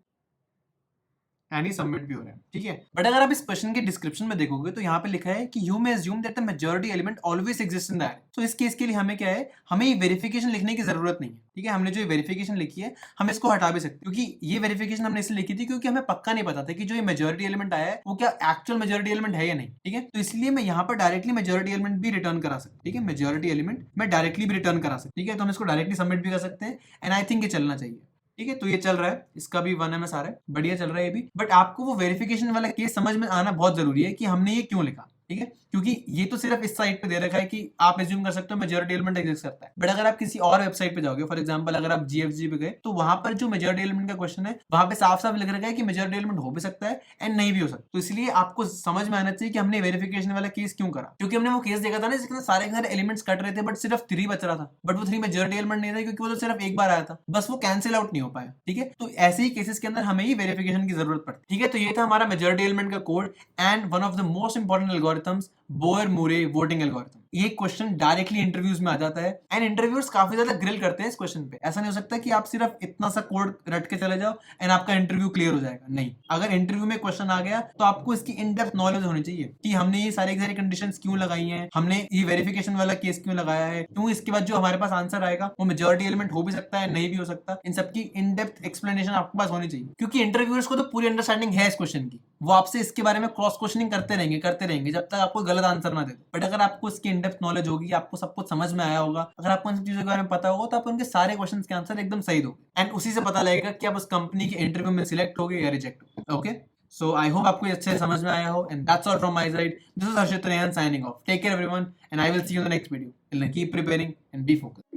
एंड ये सबमिट भी हो रहा है, ठीक है। बट अगर आप इस क्वेश्चन के डिस्क्रिप्शन में देखोगे तो यहाँ पे लिखा है कि you may assume that the majority element always exist in the array. तो इस केस के लिए हमें क्या है, हमें ये वेरिफिकेशन लिखने की जरूरत नहीं है, ठीक है। हमने जो ये वेरिफिकेशन लिखी है हम इसको हटा भी सकते हैं, क्योंकि ये वेरिफिकेशन हमने इसलिए लिखी थी क्योंकि हमें पक्का नहीं पता था कि जो ये मेजॉरिटी एलिमेंट आया है वो क्या एक्चुअल मेजॉरिटी एलिमेंट है या नहीं, ठीक है। तो इसलिए मैं यहाँ पर डायरेक्टली मेजॉरिटी एलिमेंट भी रिटर्न करा सकता, ठीक है। मेजॉरिटी एलिमेंट मैं डायरेक्टली भी रिटर्न करा सकता, ठीक है। तो हम इसको डायरेक्टली सबमिट भी कर सकते हैं, एंड आई थिंक ये चलना चाहिए, ठीक है। तो ये चल रहा है, इसका भी 1ms आ रहा है, बढ़िया चल रहा है ये भी। बट आपको वो वेरिफिकेशन वाला केस समझ में आना बहुत जरूरी है कि हमने ये क्यों लिखा, ठीक है। क्योंकि ये तो सिर्फ इस साइट पे दे रखा है कि आप एज्यूम कर सकते हो मेजॉरिटी एलिमेंट एग्जिस्ट करता है, बट अगर आप किसी और वेबसाइट पे जाओगे, फॉर एग्जांपल अगर आप GFG पे गए तो वहां पर जो मेजॉरिटी एलिमेंट का क्वेश्चन है वहां पे साफ साफ लिख रखा है कि मेजॉरिटी एलिमेंट हो भी सकता है एंड नहीं भी हो सकता। तो इसलिए आपको समझ में आना चाहिए कि हमने वेरिफिकेशन वाला केस क्यों करा, क्योंकि हमने वो केस देखा था ना जिसके सारे एलिमेंट्स कट रहे थे बट सिर्फ 3 बच रहा था, बट वो 3 मेजॉरिटी एलिमेंट नहीं था क्योंकि वो तो सिर्फ एक बार आया था, बस वो कैंसिल आउट नहीं हो पाया, ठीक है। तो ऐसे ही केसेस के अंदर हमें ही वेरिफिकेशन की जरूरत पड़ती है, ठीक है। तो ये था हमारा मेजॉरिटी एलिमेंट का code, and one of the most important algorithms, Boyer Moore voting algorithm. ये क्वेश्चन डायरेक्टली इंटरव्यूज में आ जाता है, एंड इंटरव्यूअर्स काफी ज्यादा ग्रिल करते हैं इस क्वेश्चन पे। ऐसा नहीं हो सकता कि आप सिर्फ इतना सा कोड रट के चले जाओ एंड आपका इंटरव्यू क्लियर हो जाएगा, नहीं। अगर इंटरव्यू में क्वेश्चन आ गया तो आपको इसकी इन डेप्थ नॉलेज होनी चाहिए कि हमने ये सारी कंडीशंस क्यों लगाई हैं, हमने ये वेरिफिकेशन वाला केस क्यों लगाया है, क्यों इसके बाद जो हमारे पास आंसर आएगा वो मेजॉरिटी एलिमेंट हो भी सकता है, नहीं भी हो सकता। इन सबकी इन डेप्थ एक्सप्लेनेशन आपके पास होनी चाहिए, क्योंकि इंटरव्यूअर्स को तो पूरी अंडरस्टैंडिंग है इस क्वेश्चन की, वो आपसे इसके बारे में क्रॉस क्वेश्चनिंग करते रहेंगे जब तक आपको गलत आंसर ना दे। बट अगर आपको इसकी इन डेप्थ नॉलेज होगी, आपको सब कुछ समझ में आया होगा, अगर आपको इन सब चीजों के बारे में पता होगा, तो आप उनके सारे क्वेश्चंस के आंसर एकदम सही दोगे, एंड उसी से पता लगेगा कि आप उस कंपनी के इंटरव्यू में सिलेक्ट होगे या रिजेक्ट होगे, ओके। So I hope आपको अच्छे से समझ में आया हो, and that's all from my side. This is Harshit Rayan signing off. Take care everyone, and I will see you in the next video. Till then, keep preparing and be focused.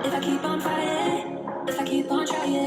If I keep on fighting, if I keep on trying.